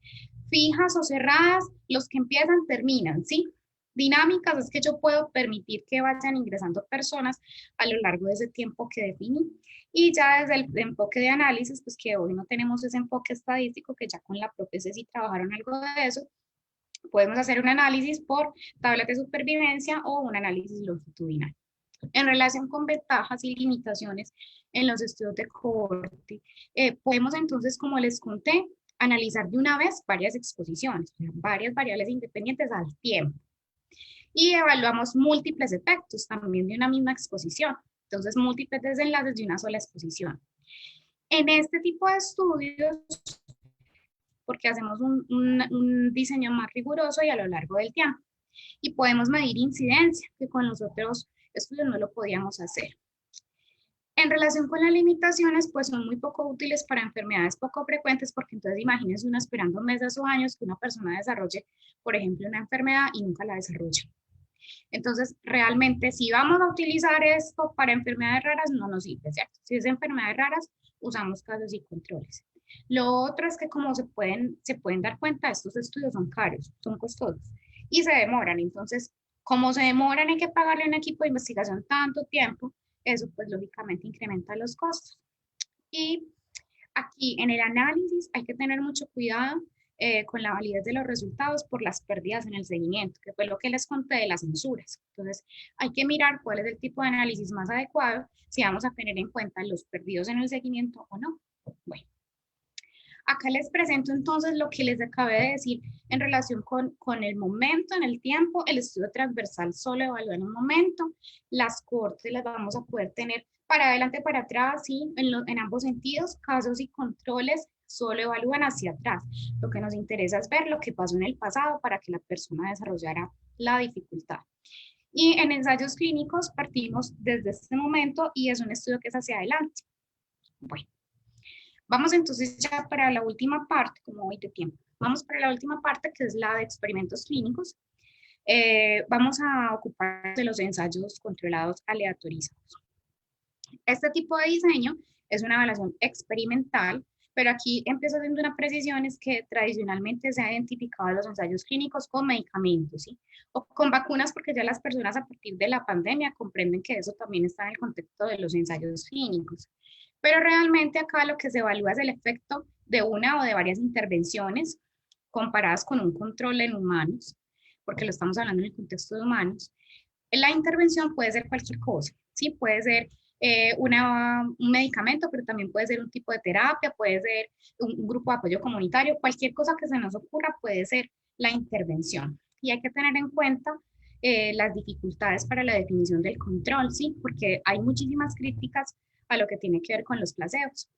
Fijas o cerradas, los que empiezan terminan, ¿sí? Dinámicas es que yo puedo permitir que vayan ingresando personas a lo largo de ese tiempo que definí. Y ya desde el enfoque de análisis, pues que hoy no tenemos ese enfoque estadístico, que ya con la ProPC sí trabajaron algo de eso, podemos hacer un análisis por tablas de supervivencia o un análisis longitudinal. En relación con ventajas y limitaciones en los estudios de cohorte, podemos entonces, como les conté, analizar de una vez varias exposiciones, varias variables independientes al tiempo. Y evaluamos múltiples efectos también de una misma exposición. Entonces, múltiples desenlaces de una sola exposición. En este tipo de estudios, porque hacemos un diseño más riguroso y a lo largo del tiempo. Y podemos medir incidencia, que con los otros estudios no lo podíamos hacer. En relación con las limitaciones, pues son muy poco útiles para enfermedades poco frecuentes, porque entonces imagínense uno esperando meses o años que una persona desarrolle, por ejemplo, una enfermedad y nunca la desarrolla. Entonces, realmente, si vamos a utilizar esto para enfermedades raras, no nos sirve, ¿cierto? Si es enfermedades raras, usamos casos y controles. Lo otro es que como se pueden dar cuenta, estos estudios son caros, son costosos y se demoran. Entonces, como se demoran, hay que pagarle a un equipo de investigación tanto tiempo, eso pues lógicamente incrementa los costos. Y aquí en el análisis hay que tener mucho cuidado con la validez de los resultados por las pérdidas en el seguimiento, que fue lo que les conté de las censuras. Entonces, hay que mirar cuál es el tipo de análisis más adecuado, si vamos a tener en cuenta los perdidos en el seguimiento o no. Bueno, acá les presento entonces lo que les acabé de decir en relación con el momento, en el tiempo. El estudio transversal solo evalúa en un momento, las cohortes las vamos a poder tener para adelante, para atrás, ¿sí? En ambos sentidos, casos y controles solo evalúan hacia atrás. Lo que nos interesa es ver lo que pasó en el pasado para que la persona desarrollara la dificultad. Y en ensayos clínicos partimos desde este momento y es un estudio que es hacia adelante. Bueno, vamos entonces ya para la última parte, como hoy de tiempo. Vamos para la última parte, que es la de experimentos clínicos. Vamos a ocupar de los ensayos controlados aleatorizados. Este tipo de diseño es una evaluación experimental Pero aquí empiezo haciendo una precisión, es que tradicionalmente se ha identificado los ensayos clínicos con medicamentos, ¿sí? O con vacunas, porque ya las personas a partir de la pandemia comprenden que eso también está en el contexto de los ensayos clínicos. Pero realmente acá lo que se evalúa es el efecto de una o de varias intervenciones comparadas con un control en humanos, porque lo estamos hablando en el contexto de humanos. La intervención puede ser cualquier cosa, ¿sí? Puede ser un medicamento, pero también puede ser un tipo de terapia, puede ser un grupo de apoyo comunitario, cualquier cosa que se nos ocurra puede ser la intervención. Y hay que tener en cuenta las dificultades para la definición del control, ¿sí? Porque hay muchísimas críticas a lo que tiene que ver con los placebos.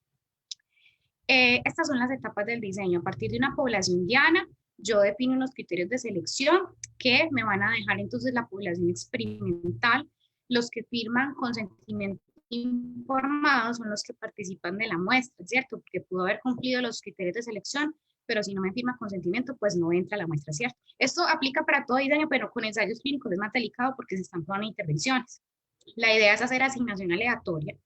Estas son las etapas del diseño. A partir de una población diana, yo defino unos criterios de selección que me van a dejar entonces la población experimental. Los que firman consentimiento informado son los que participan de la muestra, ¿cierto? Porque pudo haber cumplido los criterios de selección, pero si no me firma consentimiento, pues no entra a la muestra, ¿cierto? Esto aplica para todo diseño, pero con ensayos clínicos es más delicado porque se están probando intervenciones. La idea es hacer asignación aleatoria.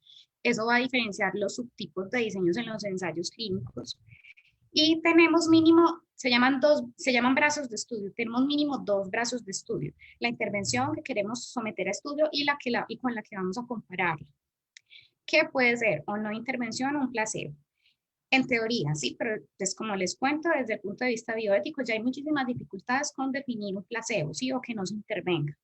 Eso va a diferenciar los subtipos de diseños en los ensayos clínicos. Y tenemos mínimo, se llaman brazos de estudio, tenemos mínimo 2 brazos de estudio. La intervención que queremos someter a estudio y con la que vamos a compararla. ¿Qué puede ser? O no intervención o un placebo. En teoría, sí, pero pues como les cuento, desde el punto de vista bioético ya hay muchísimas dificultades con definir un placebo, sí, o que no se intervenga.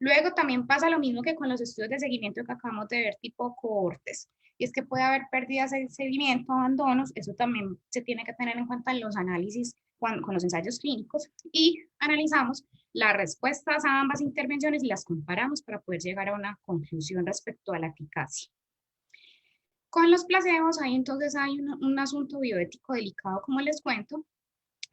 Luego también pasa lo mismo que con los estudios de seguimiento que acabamos de ver, tipo cohortes, y es que puede haber pérdidas de seguimiento, abandonos, eso también se tiene que tener en cuenta en los análisis con los ensayos clínicos, y analizamos las respuestas a ambas intervenciones y las comparamos para poder llegar a una conclusión respecto a la eficacia. Con los placebos, entonces hay un asunto bioético delicado, como les cuento,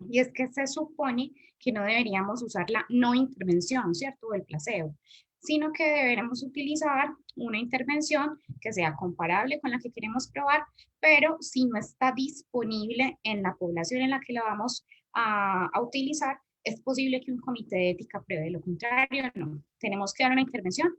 y es que se supone que no deberíamos usar la no intervención, ¿cierto? O el placebo, sino que deberemos utilizar una intervención que sea comparable con la que queremos probar, pero si no está disponible en la población en la que la vamos a utilizar, es posible que un comité de ética pruebe lo contrario. No, tenemos que dar una intervención,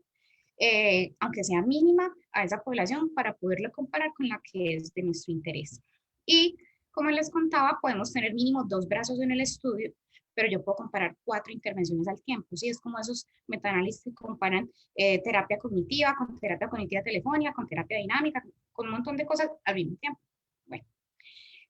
aunque sea mínima, a esa población para poderlo comparar con la que es de nuestro interés. Y como les contaba, podemos tener mínimo 2 brazos en el estudio, pero yo puedo comparar 4 intervenciones al tiempo. ¿Sí? Es como esos metaanálisis que comparan terapia cognitiva con terapia cognitiva telefónica, con terapia dinámica, con un montón de cosas al mismo tiempo. Bueno,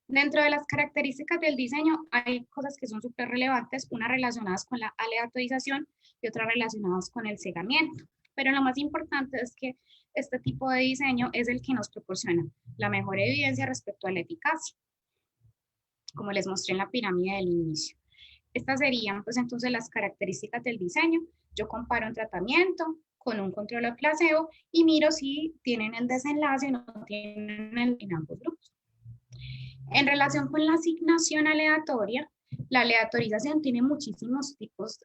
dentro de las características del diseño hay cosas que son súper relevantes, unas relacionadas con la aleatorización y otras relacionadas con el cegamiento. Pero lo más importante es que este tipo de diseño es el que nos proporciona la mejor evidencia respecto a la eficacia, como les mostré en la pirámide del inicio. Estas serían, pues, entonces las características del diseño. Yo comparo un tratamiento con un control de placebo y miro si tienen el desenlace o no tienen en ambos grupos. En relación con la asignación aleatoria, la aleatorización tiene muchísimos tipos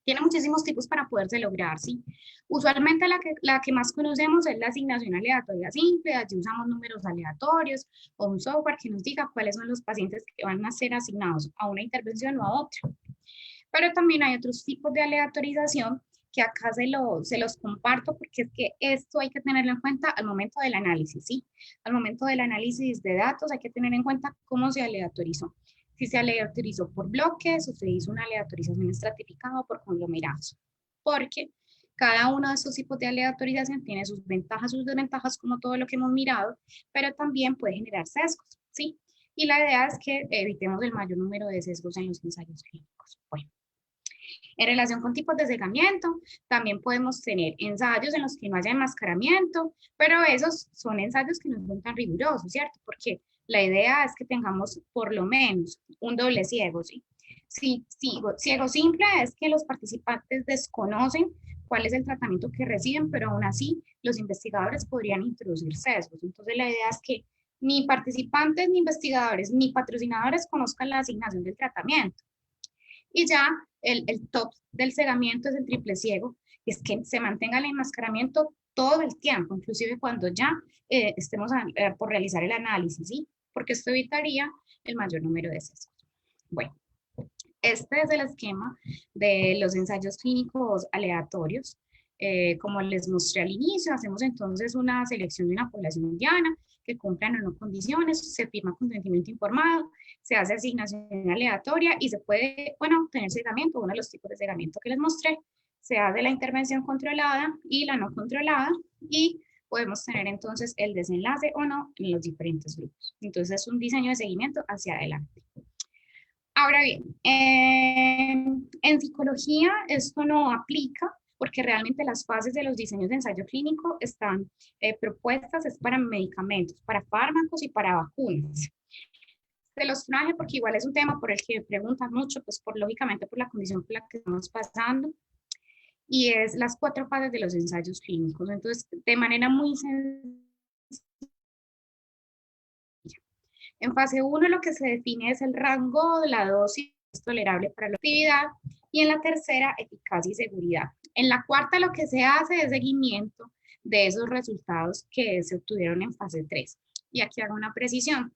tiene muchísimos tipos para poderse lograr, ¿sí? Usualmente la que más conocemos es la asignación aleatoria simple, allí usamos números aleatorios o un software que nos diga cuáles son los pacientes que van a ser asignados a una intervención o a otra. Pero también hay otros tipos de aleatorización que acá se los comparto porque es que esto hay que tenerlo en cuenta al momento del análisis, ¿sí? Al momento del análisis de datos hay que tener en cuenta cómo se aleatorizó. Si se aleatorizó por bloques o se hizo una aleatorización estratificada por conglomerados. Porque cada uno de estos tipos de aleatorización tiene sus ventajas, sus desventajas, como todo lo que hemos mirado, pero también puede generar sesgos, ¿sí? Y la idea es que evitemos el mayor número de sesgos en los ensayos clínicos. Bueno. En relación con tipos de cegamiento, también podemos tener ensayos en los que no haya enmascaramiento, pero esos son ensayos que no son tan rigurosos, ¿cierto? Porque la idea es que tengamos por lo menos un doble ciego, ¿sí? Ciego simple es que los participantes desconocen cuál es el tratamiento que reciben, pero aún así los investigadores podrían introducir sesgos. Entonces la idea es que ni participantes, ni investigadores, ni patrocinadores conozcan la asignación del tratamiento. Y ya el top del cegamiento es el triple ciego, es que se mantenga el enmascaramiento todo el tiempo, inclusive cuando ya estemos por realizar el análisis, ¿sí? Porque esto evitaría el mayor número de sesgos. Bueno, este es el esquema de los ensayos clínicos aleatorios. Como les mostré al inicio, hacemos entonces una selección de una población diana que cumplan o no condiciones, se firma consentimiento informado, se hace asignación aleatoria y se puede, bueno, tener cegamiento, uno de los tipos de cegamiento que les mostré, se hace la intervención controlada y la no controlada y podemos tener entonces el desenlace o no en los diferentes grupos. Entonces es un diseño de seguimiento hacia adelante. Ahora bien, en psicología esto no aplica porque realmente las fases de los diseños de ensayo clínico están propuestas es para medicamentos, para fármacos y para vacunas. Se los traje porque igual es un tema por el que preguntan mucho, pues lógicamente por la condición por la que estamos pasando, y es las 4 fases de los ensayos clínicos. Entonces, de manera muy sencilla, en fase 1 lo que se define es el rango de la dosis tolerable para la actividad, y en la tercera, eficacia y seguridad. En la cuarta lo que se hace es seguimiento de esos resultados que se obtuvieron en fase 3. Y aquí hago una precisión.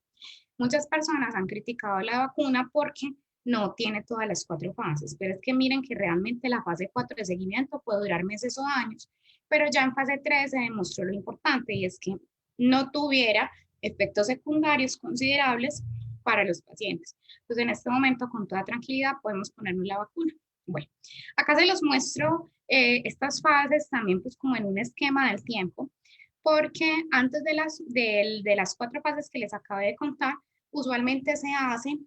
Muchas personas han criticado la vacuna porque no tiene todas las 4 fases, pero es que miren que realmente la fase 4 de seguimiento puede durar meses o años, pero ya en fase 3 se demostró lo importante y es que no tuviera efectos secundarios considerables para los pacientes. Entonces, en este momento, con toda tranquilidad, podemos ponernos la vacuna. Bueno, acá se los muestro estas fases también pues como en un esquema del tiempo, porque antes de las 4 fases que les acabé de contar, usualmente se hace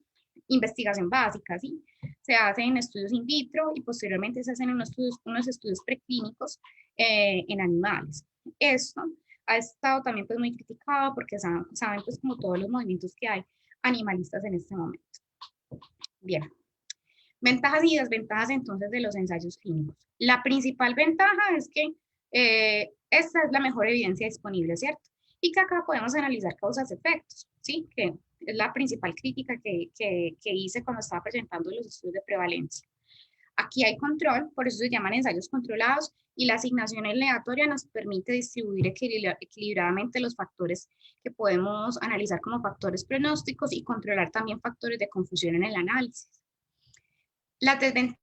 investigación básica, ¿sí? Se hacen estudios in vitro y posteriormente se hacen unos estudios preclínicos en animales. Esto ha estado también pues muy criticado porque saben pues como todos los movimientos que hay animalistas en este momento. Bien. Ventajas y desventajas entonces de los ensayos clínicos. La principal ventaja es que esta es la mejor evidencia disponible, ¿cierto? Y que acá podemos analizar causas-efectos, ¿sí? Que es la principal crítica que hice cuando estaba presentando los estudios de prevalencia. Aquí hay control, por eso se llaman ensayos controlados, y la asignación aleatoria nos permite distribuir equilibradamente los factores que podemos analizar como factores pronósticos y controlar también factores de confusión en el análisis. Las desventajas.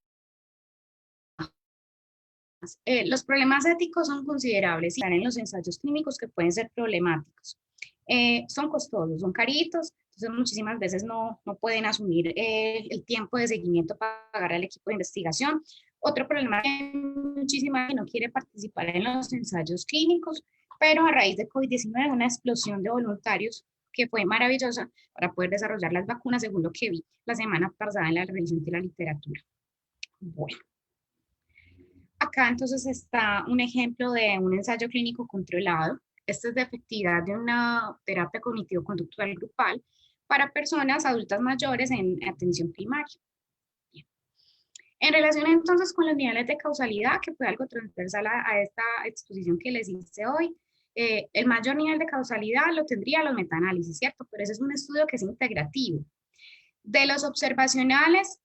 Los problemas éticos son considerables y están en los ensayos clínicos que pueden ser problemáticos. Son costosos, son caritos, entonces muchísimas veces no pueden asumir el tiempo de seguimiento para pagar al equipo de investigación. Otro problema es que muchísima gente no quiere participar en los ensayos clínicos, pero a raíz de COVID-19 una explosión de voluntarios que fue maravillosa para poder desarrollar las vacunas, según lo que vi la semana pasada en la revisión de la literatura. Bueno. Acá entonces está un ejemplo de un ensayo clínico controlado. Este es de efectividad de una terapia cognitivo-conductual grupal para personas adultas mayores en atención primaria. Bien. En relación entonces con los niveles de causalidad, que fue algo transversal a esta exposición que les hice hoy, el mayor nivel de causalidad lo tendría los metaanálisis, ¿cierto? Pero ese es un estudio que es integrativo. De los observacionales,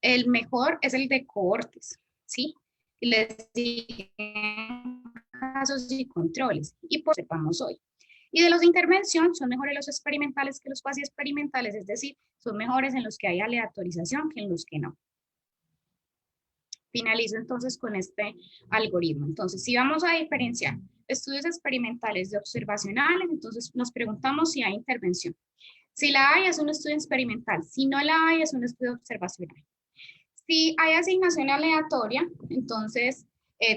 el mejor es el de cohortes, ¿sí? Y les siguen casos y controles, y pues sepamos hoy. Y de los de intervención, son mejores los experimentales que los cuasi experimentales, es decir, son mejores en los que hay aleatorización que en los que no. Finalizo entonces con este algoritmo. Entonces, si vamos a diferenciar estudios experimentales de observacionales, entonces nos preguntamos si hay intervención. Si la hay, es un estudio experimental. Si no la hay, es un estudio observacional. Si hay asignación aleatoria, entonces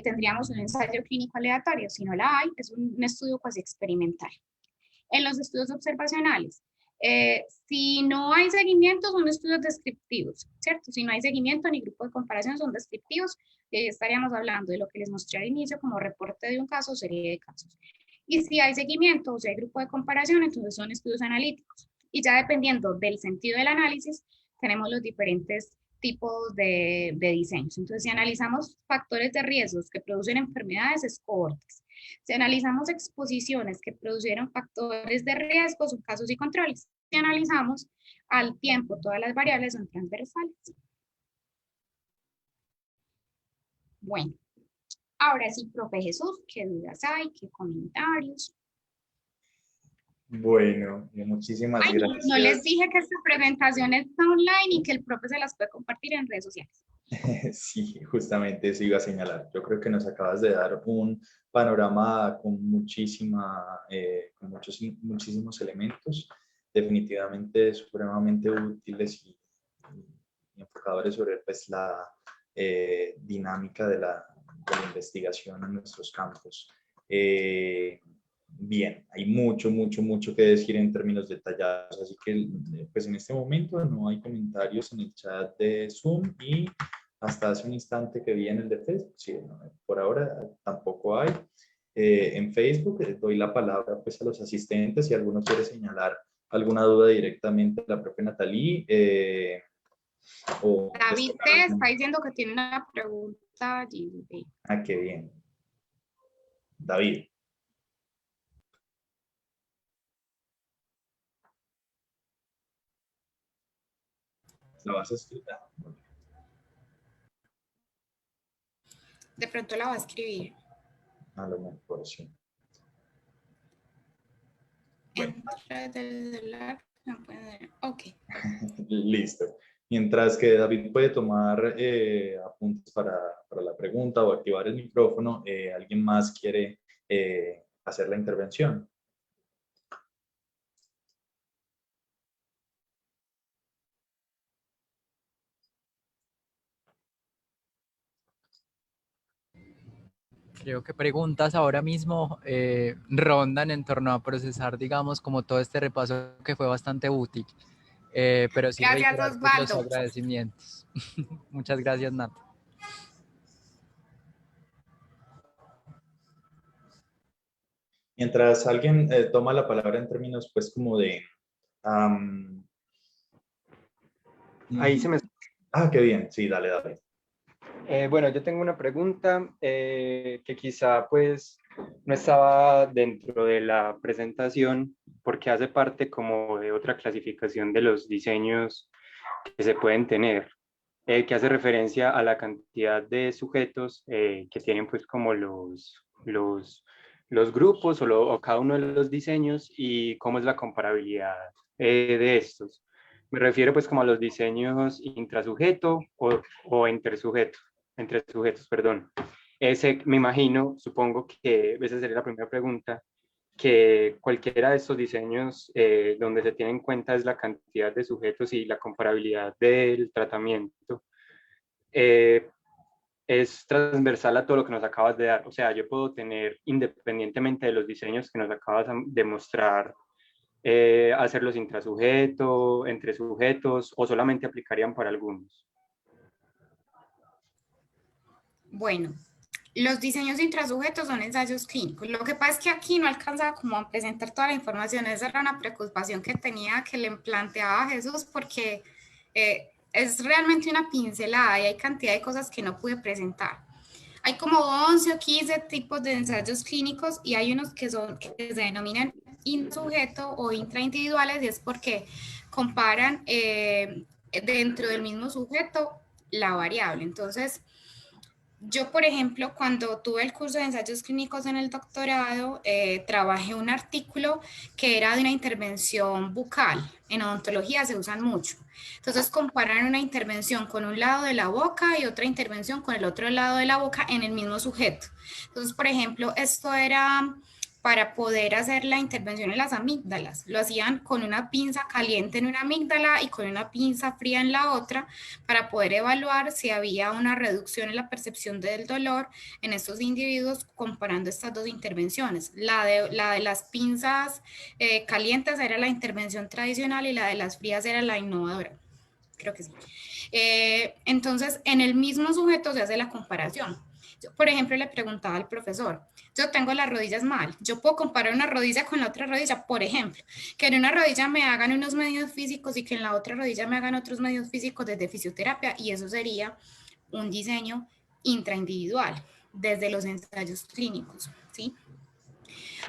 tendríamos un ensayo clínico aleatorio. Si no la hay, es un estudio cuasi experimental. En los estudios observacionales, si no hay seguimiento, son estudios descriptivos, ¿cierto? Si no hay seguimiento ni grupo de comparación, son descriptivos. Estaríamos hablando de lo que les mostré al inicio como reporte de un caso o serie de casos. Y si hay seguimiento o si hay grupo de comparación, entonces son estudios analíticos. Y ya dependiendo del sentido del análisis, tenemos los diferentes tipos de diseños. Entonces, si analizamos factores de riesgos que producen enfermedades, es cohortes. Si analizamos exposiciones que produjeron factores de riesgo, son casos y controles. Si analizamos al tiempo, todas las variables son transversales. Bueno, ahora sí, profe Jesús, ¿qué dudas hay? ¿Qué comentarios?
Bueno, muchísimas gracias.
No les dije que esta presentación está online y que el profe se las puede compartir en redes sociales.
Sí, justamente eso iba a señalar. Yo creo que nos acabas de dar un panorama con muchísimos elementos, definitivamente supremamente útiles y enfocadores sobre pues, la dinámica de la investigación en nuestros campos. Bien, hay mucho que decir en términos detallados, así que pues en este momento no hay comentarios en el chat de Zoom y hasta hace un instante que vi en el de Facebook, sí, no, por ahora tampoco hay. En Facebook doy la palabra pues a los asistentes si alguno quiere señalar alguna duda directamente a la profe Natalie.
David te está diciendo que tiene una pregunta.
Ah, qué bien. David. ¿La vas a estudiar?
De pronto la va a escribir.
A lo mejor sí. Bueno.
Ok.
Listo. Mientras que David puede tomar apuntes para la pregunta o activar el micrófono, ¿alguien más quiere hacer la intervención?
Creo que preguntas ahora mismo rondan en torno a procesar, digamos, como todo este repaso que fue bastante útil. Pero sí
Gracias,
reiterar pues, los
Osvaldo.
agradecimientos. Muchas gracias, Nata.
Mientras alguien toma la palabra en términos, pues, como de...
Ahí se me...
Ah, qué bien. Sí, dale, dale.
Bueno, yo tengo una pregunta que quizá pues no estaba dentro de la presentación porque hace parte como de otra clasificación de los diseños que se pueden tener, que hace referencia a la cantidad de sujetos que tienen pues como los grupos o cada uno de los diseños y cómo es la comparabilidad de estos. Me refiero pues como a los diseños intrasujeto o entre sujetos, perdón. Ese, me imagino, supongo que esa sería la primera pregunta, que cualquiera de estos diseños donde se tiene en cuenta es la cantidad de sujetos y la comparabilidad del tratamiento, es transversal a todo lo que nos acabas de dar. O sea, yo puedo tener, independientemente de los diseños que nos acabas de mostrar, hacerlos intrasujeto, entre sujetos, o solamente aplicarían para algunos.
Bueno, los diseños intrasujetos son ensayos clínicos. Lo que pasa es que aquí no alcanzaba como a presentar toda la información. Esa era una preocupación que tenía, que le planteaba a Jesús, porque es realmente una pincelada y hay cantidad de cosas que no pude presentar. Hay como 11 o 15 tipos de ensayos clínicos y hay unos que se denominan insujeto o intraindividuales y es porque comparan dentro del mismo sujeto la variable. Entonces, yo, por ejemplo, cuando tuve el curso de ensayos clínicos en el doctorado, trabajé un artículo que era de una intervención bucal. En odontología se usan mucho. Entonces, comparan una intervención con un lado de la boca y otra intervención con el otro lado de la boca en el mismo sujeto. Entonces, por ejemplo, esto era para poder hacer la intervención en las amígdalas. Lo hacían con una pinza caliente en una amígdala y con una pinza fría en la otra para poder evaluar si había una reducción en la percepción del dolor en estos individuos comparando estas dos intervenciones. La de las pinzas calientes era la intervención tradicional y la de las frías era la innovadora. Creo que sí. Entonces, en el mismo sujeto se hace la comparación. Yo, por ejemplo, le preguntaba al profesor, yo tengo las rodillas mal, yo puedo comparar una rodilla con la otra rodilla, por ejemplo, que en una rodilla me hagan unos medios físicos y que en la otra rodilla me hagan otros medios físicos desde fisioterapia, y eso sería un diseño intraindividual desde los ensayos clínicos, ¿sí?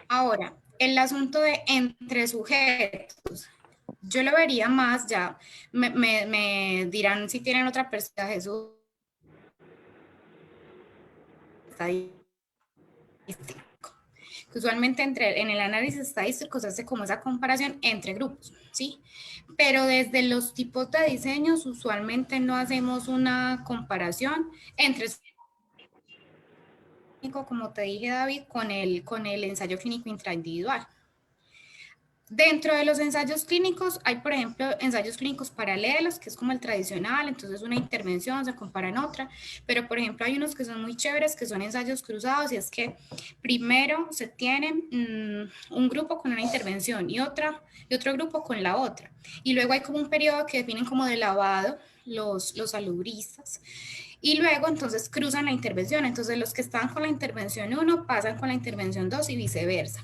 Ahora, el asunto de entre sujetos, yo lo vería más, ya me dirán si tienen otra perspectiva, Jesús, estadístico. que usualmente en el análisis estadístico se hace como esa comparación entre grupos, ¿sí? Pero desde los tipos de diseños usualmente no hacemos una comparación entre, como te dije David, con el ensayo clínico intraindividual. Dentro de los ensayos clínicos hay, por ejemplo, ensayos clínicos paralelos, que es como el tradicional, entonces una intervención se compara en otra, pero por ejemplo hay unos que son muy chéveres, que son ensayos cruzados, y es que primero se tiene un grupo con una intervención y otro grupo con la otra, y luego hay como un periodo que definen como de lavado los salubristas, y luego entonces cruzan la intervención, entonces los que estaban con la intervención 1 pasan con la intervención 2 y viceversa.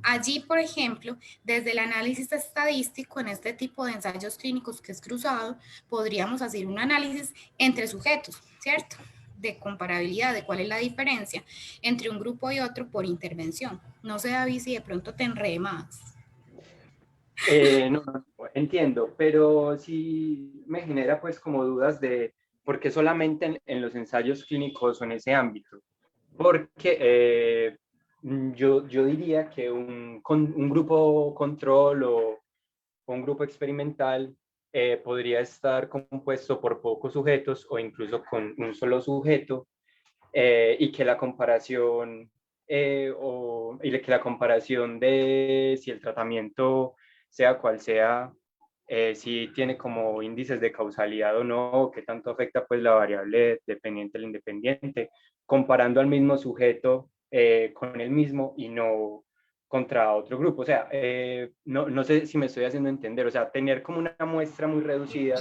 Allí, por ejemplo, desde el análisis estadístico en este tipo de ensayos clínicos que es cruzado, podríamos hacer un análisis entre sujetos, ¿cierto? De comparabilidad, de cuál es la diferencia entre un grupo y otro por intervención. No sé, David, si de pronto te enredé más.
No, entiendo, pero sí me genera pues como dudas de por qué solamente en los ensayos clínicos o en ese ámbito. Porque yo diría que un grupo control o un grupo experimental podría estar compuesto por pocos sujetos o incluso con un solo sujeto, y que la comparación que la comparación de si el tratamiento, sea cual sea, si tiene como índices de causalidad o no, qué tanto afecta pues la variable dependiente del independiente, comparando al mismo sujeto con el mismo y no contra otro grupo. O sea, no sé si me estoy haciendo entender, o sea, tener como una muestra muy reducida,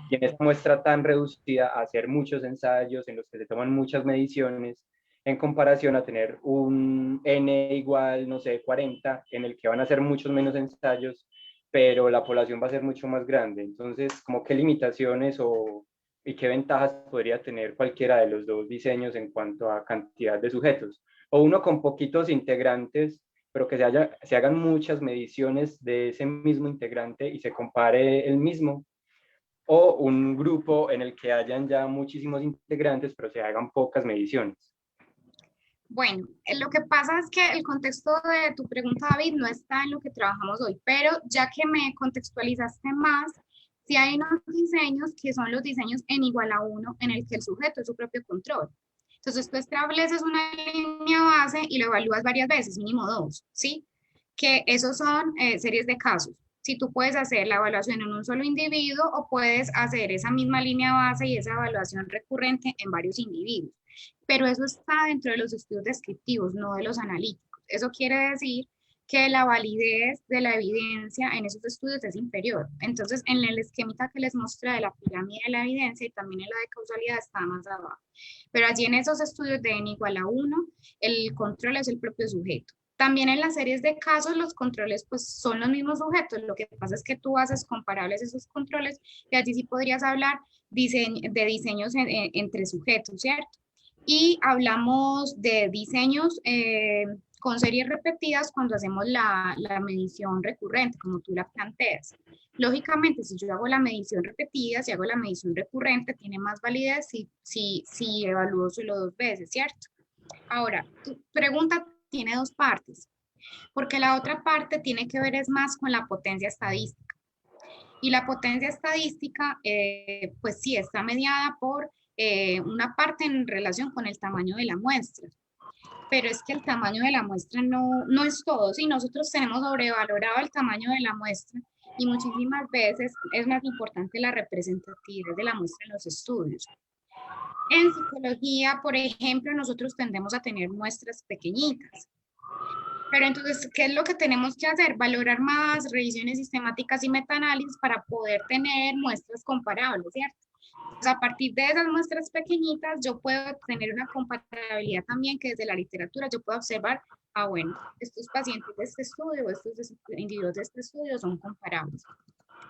y en esta muestra tan reducida hacer muchos ensayos en los que se toman muchas mediciones, en comparación a tener un N igual, no sé, 40, en el que van a hacer muchos menos ensayos, pero la población va a ser mucho más grande. Entonces, ¿como qué limitaciones y qué ventajas podría tener cualquiera de los dos diseños en cuanto a cantidad de sujetos? O uno con poquitos integrantes, pero que se hagan muchas mediciones de ese mismo integrante y se compare el mismo, o un grupo en el que hayan ya muchísimos integrantes, pero se hagan pocas mediciones.
Bueno, lo que pasa es que el contexto de tu pregunta, David, no está en lo que trabajamos hoy, pero ya que me contextualizaste más, sí hay unos diseños que son los diseños n igual a 1, en el que el sujeto es su propio control. Entonces tú estableces una línea base y lo evalúas varias veces, mínimo 2, ¿sí? Que esos son series de casos. Si tú puedes hacer la evaluación en un solo individuo o puedes hacer esa misma línea base y esa evaluación recurrente en varios individuos. Pero eso está dentro de los estudios descriptivos, no de los analíticos. Eso quiere decir que la validez de la evidencia en esos estudios es inferior. Entonces, en el esquemita que les mostré de la pirámide de la evidencia y también en la de causalidad está más abajo. Pero allí en esos estudios de n igual a 1, el control es el propio sujeto. También en las series de casos los controles pues son los mismos sujetos, lo que pasa es que tú haces comparables esos controles y allí sí podrías hablar de diseños entre sujetos, ¿cierto? Y hablamos de diseños con series repetidas cuando hacemos la medición recurrente, como tú la planteas. Lógicamente, si yo hago la medición repetida, si hago la medición recurrente, tiene más validez si evalúo solo 2 veces, ¿cierto? Ahora, tu pregunta tiene 2 partes, porque la otra parte tiene que ver es más con la potencia estadística. Y la potencia estadística, pues sí, está mediada por una parte en relación con el tamaño de la muestra. Pero es que el tamaño de la muestra no es todo. Sí, nosotros tenemos sobrevalorado el tamaño de la muestra y muchísimas veces es más importante la representatividad de la muestra en los estudios. En psicología, por ejemplo, nosotros tendemos a tener muestras pequeñitas. Pero entonces, ¿qué es lo que tenemos que hacer? Valorar más revisiones sistemáticas y metaanálisis para poder tener muestras comparables, ¿cierto? Pues a partir de esas muestras pequeñitas, yo puedo tener una comparabilidad también que desde la literatura yo puedo observar, bueno, estos pacientes de este estudio o estos individuos de este estudio son comparables.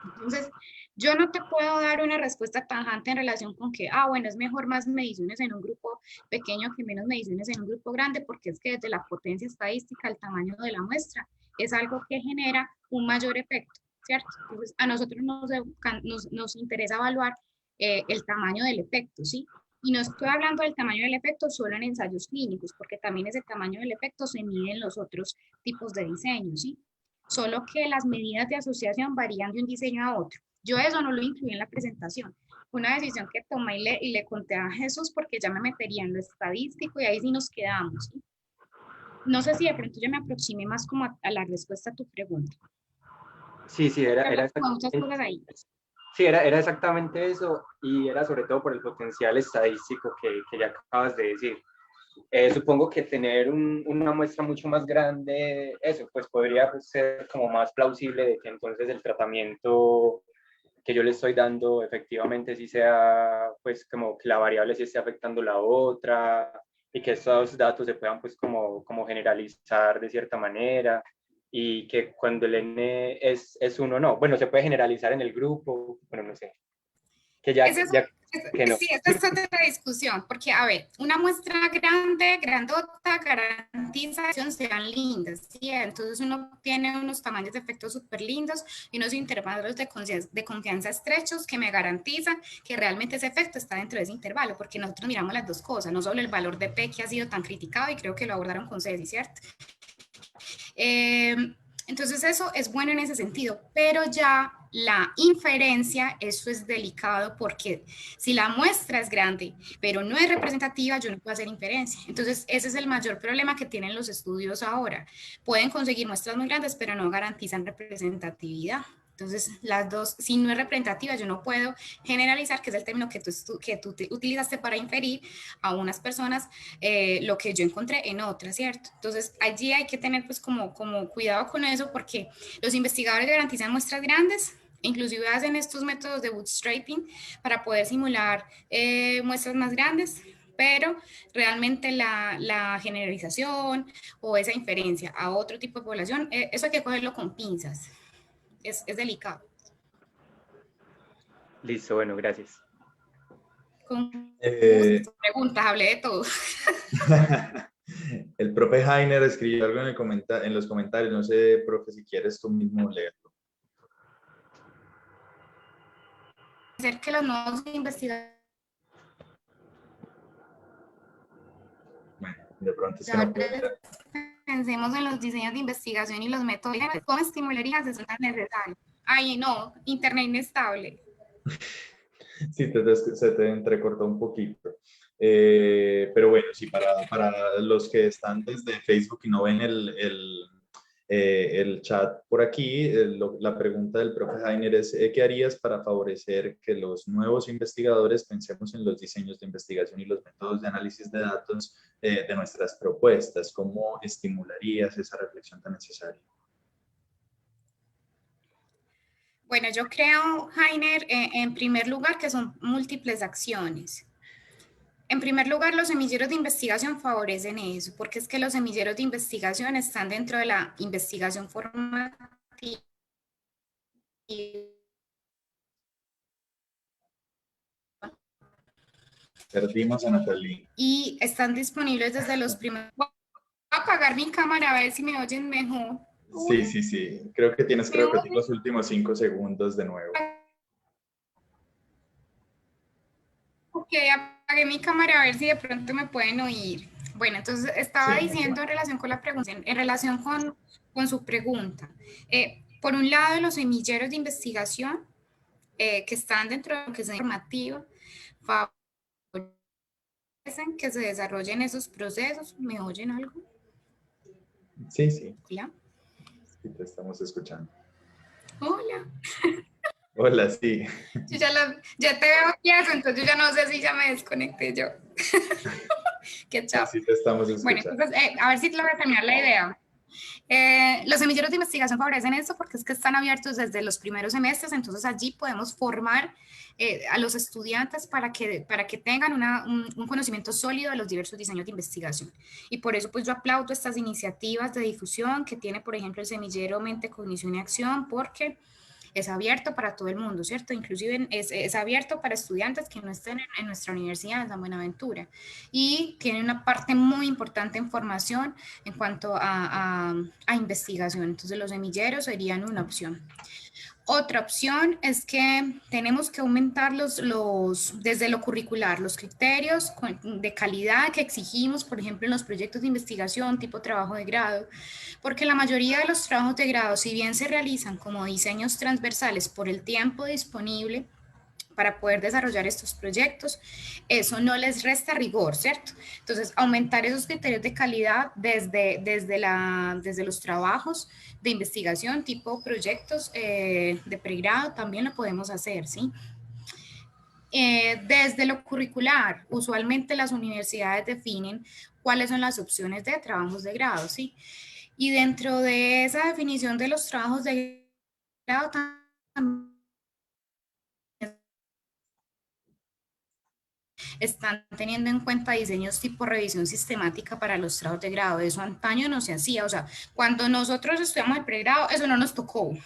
Entonces, yo no te puedo dar una respuesta tajante en relación con que, bueno, es mejor más mediciones en un grupo pequeño que menos mediciones en un grupo grande, porque es que desde la potencia estadística, el tamaño de la muestra, es algo que genera un mayor efecto, ¿cierto? Entonces, a nosotros nos interesa evaluar el tamaño del efecto, ¿sí? Y no estoy hablando del tamaño del efecto solo en ensayos clínicos, porque también ese tamaño del efecto se mide en los otros tipos de diseño, ¿sí? Solo que las medidas de asociación varían de un diseño a otro. Yo eso no lo incluí en la presentación. Fue una decisión que tomé y le conté a Jesús porque ya me metería en lo estadístico y ahí sí nos quedamos, ¿sí? No sé si de pronto yo me aproximé más como a la respuesta a tu pregunta.
Sí, era
muchas cosas ahí.
Sí, era exactamente eso, y era sobre todo por el potencial estadístico que ya acabas de decir. Supongo que tener una muestra mucho más grande, eso, pues podría ser como más plausible de que entonces el tratamiento que yo le estoy dando efectivamente sí sea, pues como que la variable sí esté afectando la otra, y que estos datos se puedan pues como generalizar de cierta manera, y que cuando el N es 1, no, bueno, se puede generalizar en el grupo, bueno, no sé, que ya, que no.
Sí, esta es otra discusión, porque a ver, una muestra grande, grandota, garantiza que sean lindas, ¿sí? Entonces uno tiene unos tamaños de efectos súper lindos y unos intervalos de confianza estrechos que me garantizan que realmente ese efecto está dentro de ese intervalo, porque nosotros miramos las dos cosas, no solo el valor de P que ha sido tan criticado y creo que lo abordaron con Ceci, ¿cierto? Entonces eso es bueno en ese sentido, pero ya la inferencia, eso es delicado porque si la muestra es grande, pero no es representativa, yo no puedo hacer inferencia. Entonces ese es el mayor problema que tienen los estudios ahora. Pueden conseguir muestras muy grandes, pero no garantizan representatividad. Entonces, las dos, si no es representativa, yo no puedo generalizar, que es el término que tú utilizaste para inferir a unas personas lo que yo encontré en otras, ¿cierto? Entonces, allí hay que tener pues como cuidado con eso porque los investigadores garantizan muestras grandes, inclusive hacen estos métodos de bootstrapping para poder simular muestras más grandes, pero realmente la generalización o esa inferencia a otro tipo de población, eso hay que cogerlo con pinzas. Es delicado.
Listo, bueno, gracias.
Con preguntas, hablé de todo.
El profe Heiner escribió algo en los comentarios, no sé, profe, si quieres tú mismo leerlo.
Hacer que los nuevos investigadores...
Bueno, de pronto es que no puede.
Pensemos en los diseños de investigación y los métodos. ¿Cómo estimularías eso tan necesario? Ay, no, internet inestable.
Sí, se te entrecortó un poquito. Pero bueno, sí, para los que están desde Facebook y no ven el chat por aquí, la pregunta del profe Heiner es, ¿qué harías para favorecer que los nuevos investigadores pensemos en los diseños de investigación y los métodos de análisis de datos de nuestras propuestas? ¿Cómo estimularías esa reflexión tan necesaria?
Bueno, yo creo, Heiner, en primer lugar, que son múltiples acciones. En primer lugar, los semilleros de investigación favorecen eso, porque es que los semilleros de investigación están dentro de la investigación formativa.
Perdimos a Natalie.
Y están disponibles desde los primeros... Voy a apagar mi cámara a ver si me oyen mejor.
Sí, sí, sí. Creo que tienes que repetir los últimos 5 segundos de nuevo.
Ok, apagué mi cámara a ver si de pronto me pueden oír. Bueno, entonces estaba diciendo en relación con la pregunta, en relación con su pregunta. Por un lado, los semilleros de investigación que están dentro de lo que es informativo favorecen que se desarrollen esos procesos. ¿Me oyen algo?
Sí, sí.
¿Hola?
Sí, te estamos escuchando.
Hola.
Hola, sí.
Yo ya te veo quieto, entonces yo ya no sé si ya me desconecté yo. Qué chavo.
Sí, te estamos escuchando.
Bueno, entonces, a ver si te lo voy a terminar la idea. Los semilleros de investigación favorecen esto porque es que están abiertos desde los primeros semestres, entonces allí podemos formar a los estudiantes para que tengan un conocimiento sólido de los diversos diseños de investigación. Y por eso pues yo aplaudo estas iniciativas de difusión que tiene, por ejemplo, el semillero Mente, Cognición y Acción, porque es abierto para todo el mundo, ¿cierto? Inclusive es abierto para estudiantes que no estén en nuestra universidad, en San Buenaventura. Y tiene una parte muy importante en formación en cuanto a investigación. Entonces los semilleros serían una opción. Otra opción es que tenemos que aumentar desde lo curricular, los criterios de calidad que exigimos, por ejemplo, en los proyectos de investigación tipo trabajo de grado, porque la mayoría de los trabajos de grado, si bien se realizan como diseños transversales por el tiempo disponible para poder desarrollar estos proyectos, eso no les resta rigor, ¿cierto? Entonces, aumentar esos criterios de calidad desde los trabajos de investigación, tipo proyectos de pregrado, también lo podemos hacer, ¿sí? Desde lo curricular, usualmente las universidades definen cuáles son las opciones de trabajos de grado, ¿sí? Y dentro de esa definición de los trabajos de grado también están teniendo en cuenta diseños tipo revisión sistemática para los trabajos de grado. Eso antaño no se hacía, o sea, cuando nosotros estudiamos el pregrado, eso no nos tocó.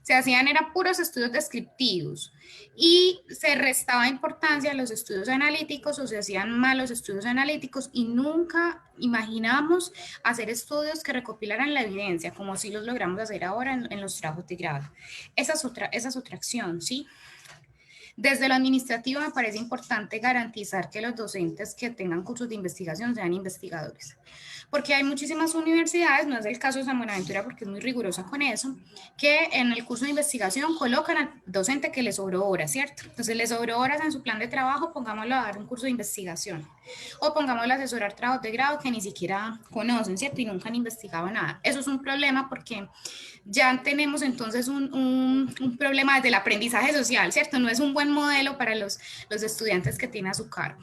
Se hacían eran puros estudios descriptivos y se restaba importancia a los estudios analíticos o se hacían malos estudios analíticos y nunca imaginamos hacer estudios que recopilaran la evidencia, como si los logramos hacer ahora en los trabajos de grado. Esa es otra acción, ¿sí? Desde lo administrativo me parece importante garantizar que los docentes que tengan cursos de investigación sean investigadores, porque hay muchísimas universidades, no es el caso de San Buenaventura porque es muy rigurosa con eso, que en el curso de investigación colocan al docente que le sobró horas, ¿cierto? Entonces le sobró horas en su plan de trabajo, pongámoslo a dar un curso de investigación, o pongámoslo a asesorar trabajos de grado que ni siquiera conocen, ¿cierto? Y nunca han investigado nada. Eso es un problema porque ya tenemos entonces un problema desde el aprendizaje social, ¿cierto? No es un buen modelo para los estudiantes que tiene a su cargo.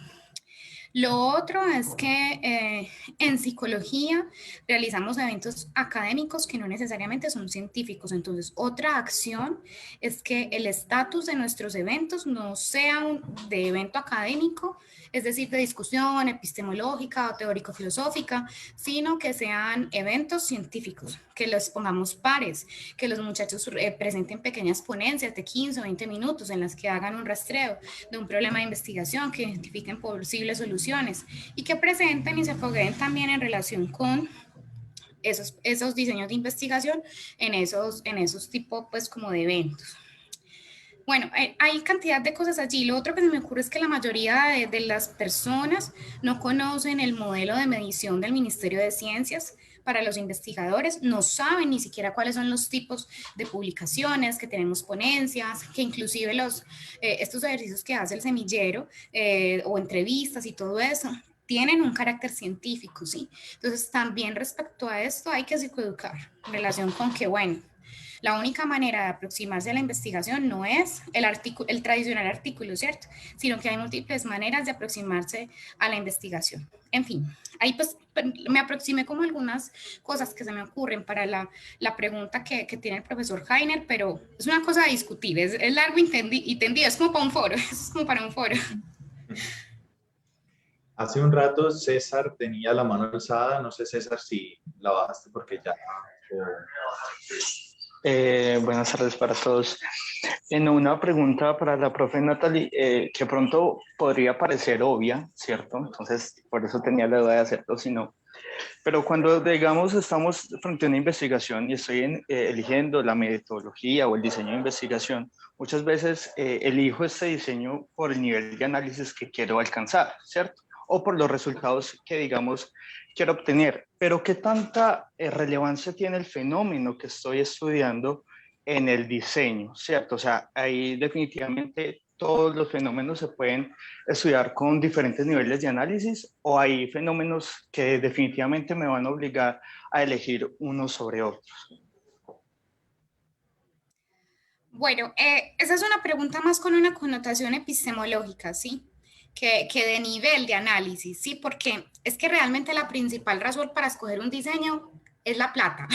Lo otro es que en psicología realizamos eventos académicos que no necesariamente son científicos. Entonces, otra acción es que el estatus de nuestros eventos no sea de evento académico, es decir, de discusión epistemológica o teórico-filosófica, sino que sean eventos científicos, que los pongamos pares, que los muchachos presenten pequeñas ponencias de 15 o 20 minutos en las que hagan un rastreo de un problema de investigación, que identifiquen posibles soluciones y que presenten y se fogueen también en relación con esos diseños de investigación en esos tipos pues como de eventos. Bueno, hay cantidad de cosas allí. Lo otro que se me ocurre es que la mayoría de las personas no conocen el modelo de medición del Ministerio de Ciencias para los investigadores, no saben ni siquiera cuáles son los tipos de publicaciones, que tenemos ponencias, que inclusive estos ejercicios que hace el semillero o entrevistas y todo eso, tienen un carácter científico, ¿sí? Entonces, también respecto a esto hay que psicoeducar en relación con que, bueno, la única manera de aproximarse a la investigación no es el tradicional artículo, ¿cierto? Sino que hay múltiples maneras de aproximarse a la investigación. En fin, ahí pues me aproximé como algunas cosas que se me ocurren para la pregunta que tiene el profesor Heiner, pero es una cosa a discutir, es largo y tendido, es como para un foro, es como para un foro.
Hace un rato César tenía la mano alzada, no sé César si la bajaste porque ya...
Buenas tardes para todos. En una pregunta para la profe Natalie, que pronto podría parecer obvia, ¿cierto? Entonces, por eso tenía la duda de hacerlo, si no. Pero cuando, digamos, estamos frente a una investigación y estoy eligiendo la metodología o el diseño de investigación, muchas veces elijo este diseño por el nivel de análisis que quiero alcanzar, ¿cierto? O por los resultados que, digamos, quiero obtener. Pero ¿qué tanta relevancia tiene el fenómeno que estoy estudiando en el diseño, ¿cierto? O sea, ahí definitivamente todos los fenómenos se pueden estudiar con diferentes niveles de análisis, o hay fenómenos que definitivamente me van a obligar a elegir unos sobre otros.
Bueno, esa es una pregunta más con una connotación epistemológica, ¿sí? Que de nivel de análisis, ¿sí? Porque es que realmente la principal razón para escoger un diseño es la plata.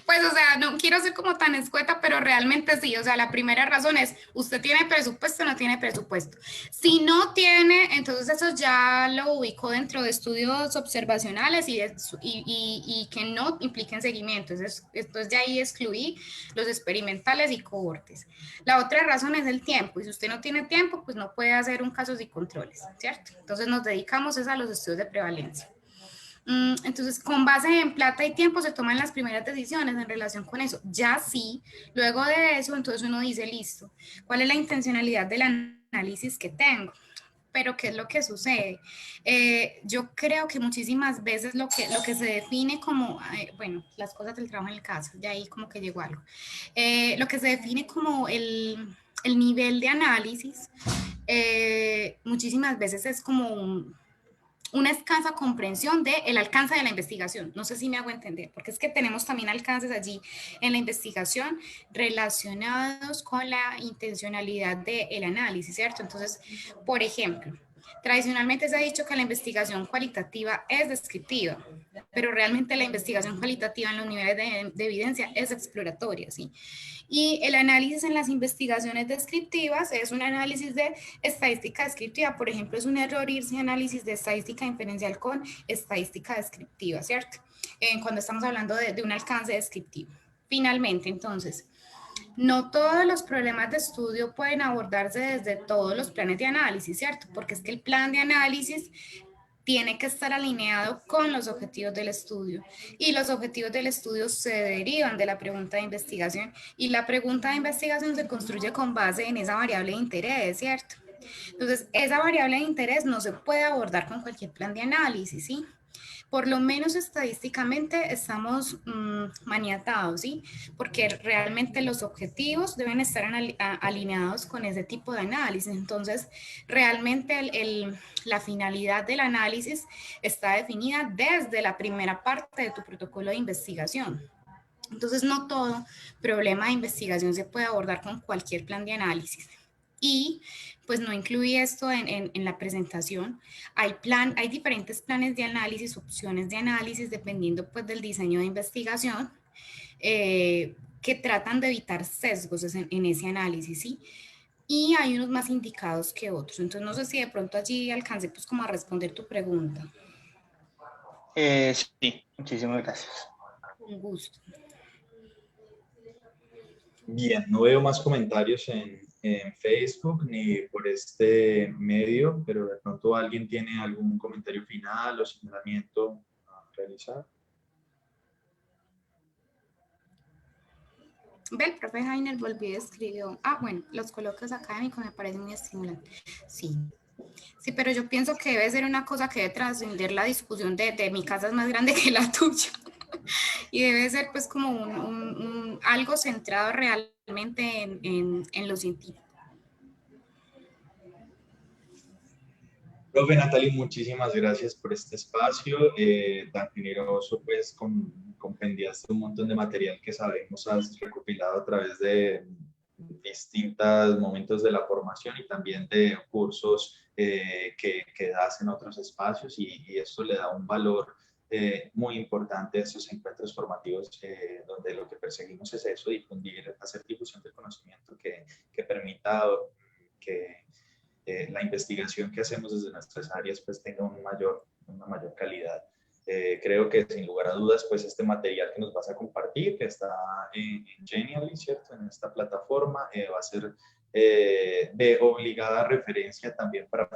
Pues, o sea, no quiero ser como tan escueta, pero realmente sí. O sea, la primera razón es, ¿usted tiene presupuesto o no tiene presupuesto? Si no tiene, entonces eso ya lo ubico dentro de estudios observacionales y que no impliquen seguimiento. Entonces ya ahí excluí los experimentales y cohortes. La otra razón es el tiempo. Y si usted no tiene tiempo, pues no puede hacer un casos y controles, ¿cierto? Entonces nos dedicamos a los estudios de prevalencia. Entonces, con base en plata y tiempo se toman las primeras decisiones en relación con eso. Ya sí, luego de eso, entonces uno dice, listo, ¿cuál es la intencionalidad del análisis que tengo? Pero ¿qué es lo que sucede? Yo creo que muchísimas veces lo que se define como, bueno, las cosas del trabajo en el caso, ya ahí como que llegó algo. Lo que se define como el nivel de análisis, muchísimas veces es como una escasa comprensión del alcance de la investigación. No sé si me hago entender, porque es que tenemos también alcances allí en la investigación relacionados con la intencionalidad del análisis, ¿cierto? Entonces, por ejemplo, tradicionalmente se ha dicho que la investigación cualitativa es descriptiva, pero realmente la investigación cualitativa en los niveles de evidencia es exploratoria, ¿sí? Y el análisis en las investigaciones descriptivas es un análisis de estadística descriptiva. Por ejemplo, es un error irse a análisis de estadística inferencial con estadística descriptiva, ¿cierto? Cuando estamos hablando de un alcance descriptivo. Finalmente, entonces, no todos los problemas de estudio pueden abordarse desde todos los planes de análisis, ¿cierto? Porque es que el plan de análisis tiene que estar alineado con los objetivos del estudio y los objetivos del estudio se derivan de la pregunta de investigación y la pregunta de investigación se construye con base en esa variable de interés, ¿cierto? Entonces, esa variable de interés no se puede abordar con cualquier plan de análisis, ¿sí? Por lo menos estadísticamente estamos maniatados, ¿sí? Porque realmente los objetivos deben estar alineados con ese tipo de análisis. Entonces, realmente la finalidad del análisis está definida desde la primera parte de tu protocolo de investigación. Entonces, no todo problema de investigación se puede abordar con cualquier plan de análisis. Y pues no incluí esto en la presentación. Hay diferentes planes de análisis, opciones de análisis, dependiendo pues del diseño de investigación, que tratan de evitar sesgos en ese análisis, ¿sí? Y hay unos más indicados que otros. Entonces no sé si de pronto allí alcancé pues como a responder tu pregunta.
Sí, muchísimas gracias.
Un gusto.
Bien, no veo más comentarios en Facebook ni por este medio, pero de pronto alguien tiene algún comentario final o señalamiento a realizar.
Ve, el profe Heiner volvió y escribió, bueno, los coloquios académicos me parecen muy estimulantes. Sí, sí, pero yo pienso que debe ser una cosa que debe trascender la discusión de mi casa es más grande que la tuya. Y debe ser pues como algo centrado realmente en lo científico.
Profe Natalie, muchísimas gracias por este espacio tan generoso, pues compendiaste un montón de material que sabemos has recopilado a través de distintos momentos de la formación y también de cursos que das en otros espacios y esto le da un valor muy importante a estos encuentros formativos donde lo que perseguimos es eso, difundir, hacer difusión del conocimiento que permita que la investigación que hacemos desde nuestras áreas pues tenga una mayor calidad. Creo que sin lugar a dudas pues este material que nos vas a compartir, que está en Genially, ¿cierto? En esta plataforma, va a ser de obligada referencia también para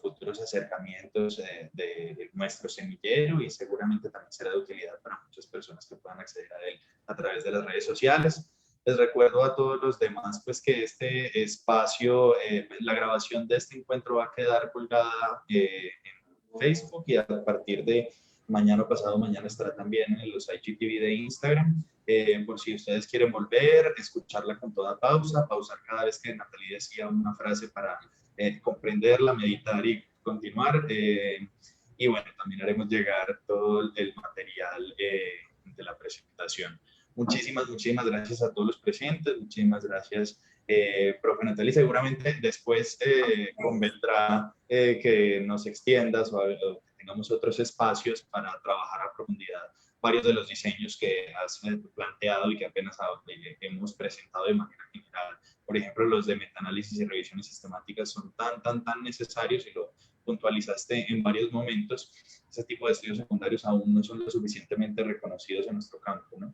futuros acercamientos de nuestro semillero y seguramente también será de utilidad para muchas personas que puedan acceder a él a través de las redes sociales. Les recuerdo a todos los demás pues que este espacio, la grabación de este encuentro va a quedar colgada en Facebook y a partir de mañana o pasado mañana estará también en los IGTV de Instagram. Por si ustedes quieren volver, escucharla con toda pausa, pausar cada vez que Natalie decía una frase para comprenderla, meditar y continuar. Y bueno, también haremos llegar todo el material de la presentación. Muchísimas gracias a todos los presentes, muchísimas gracias, profe Natalie. Seguramente después convendrá que nos extiendas o que tengamos otros espacios para trabajar a profundidad varios de los diseños que has planteado y que apenas hemos presentado de manera general. Por ejemplo, los de metaanálisis y revisiones sistemáticas son tan necesarios y lo puntualizaste en varios momentos. Ese tipo de estudios secundarios aún no son lo suficientemente reconocidos en nuestro campo, ¿no?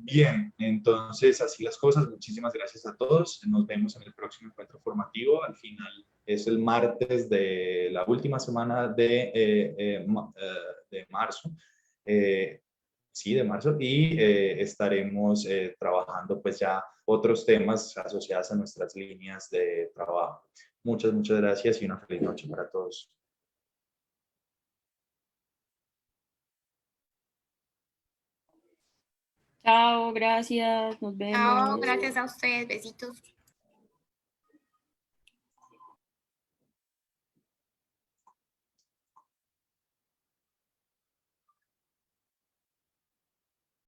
Bien, entonces así las cosas. Muchísimas gracias a todos. Nos vemos en el próximo encuentro formativo al final es el martes de la última semana de marzo. Sí, de marzo, y estaremos trabajando pues ya otros temas asociados a nuestras líneas de trabajo. Muchas gracias y una feliz noche para todos.
Chao, gracias, nos
Chao,
vemos.
gracias a ustedes, besitos.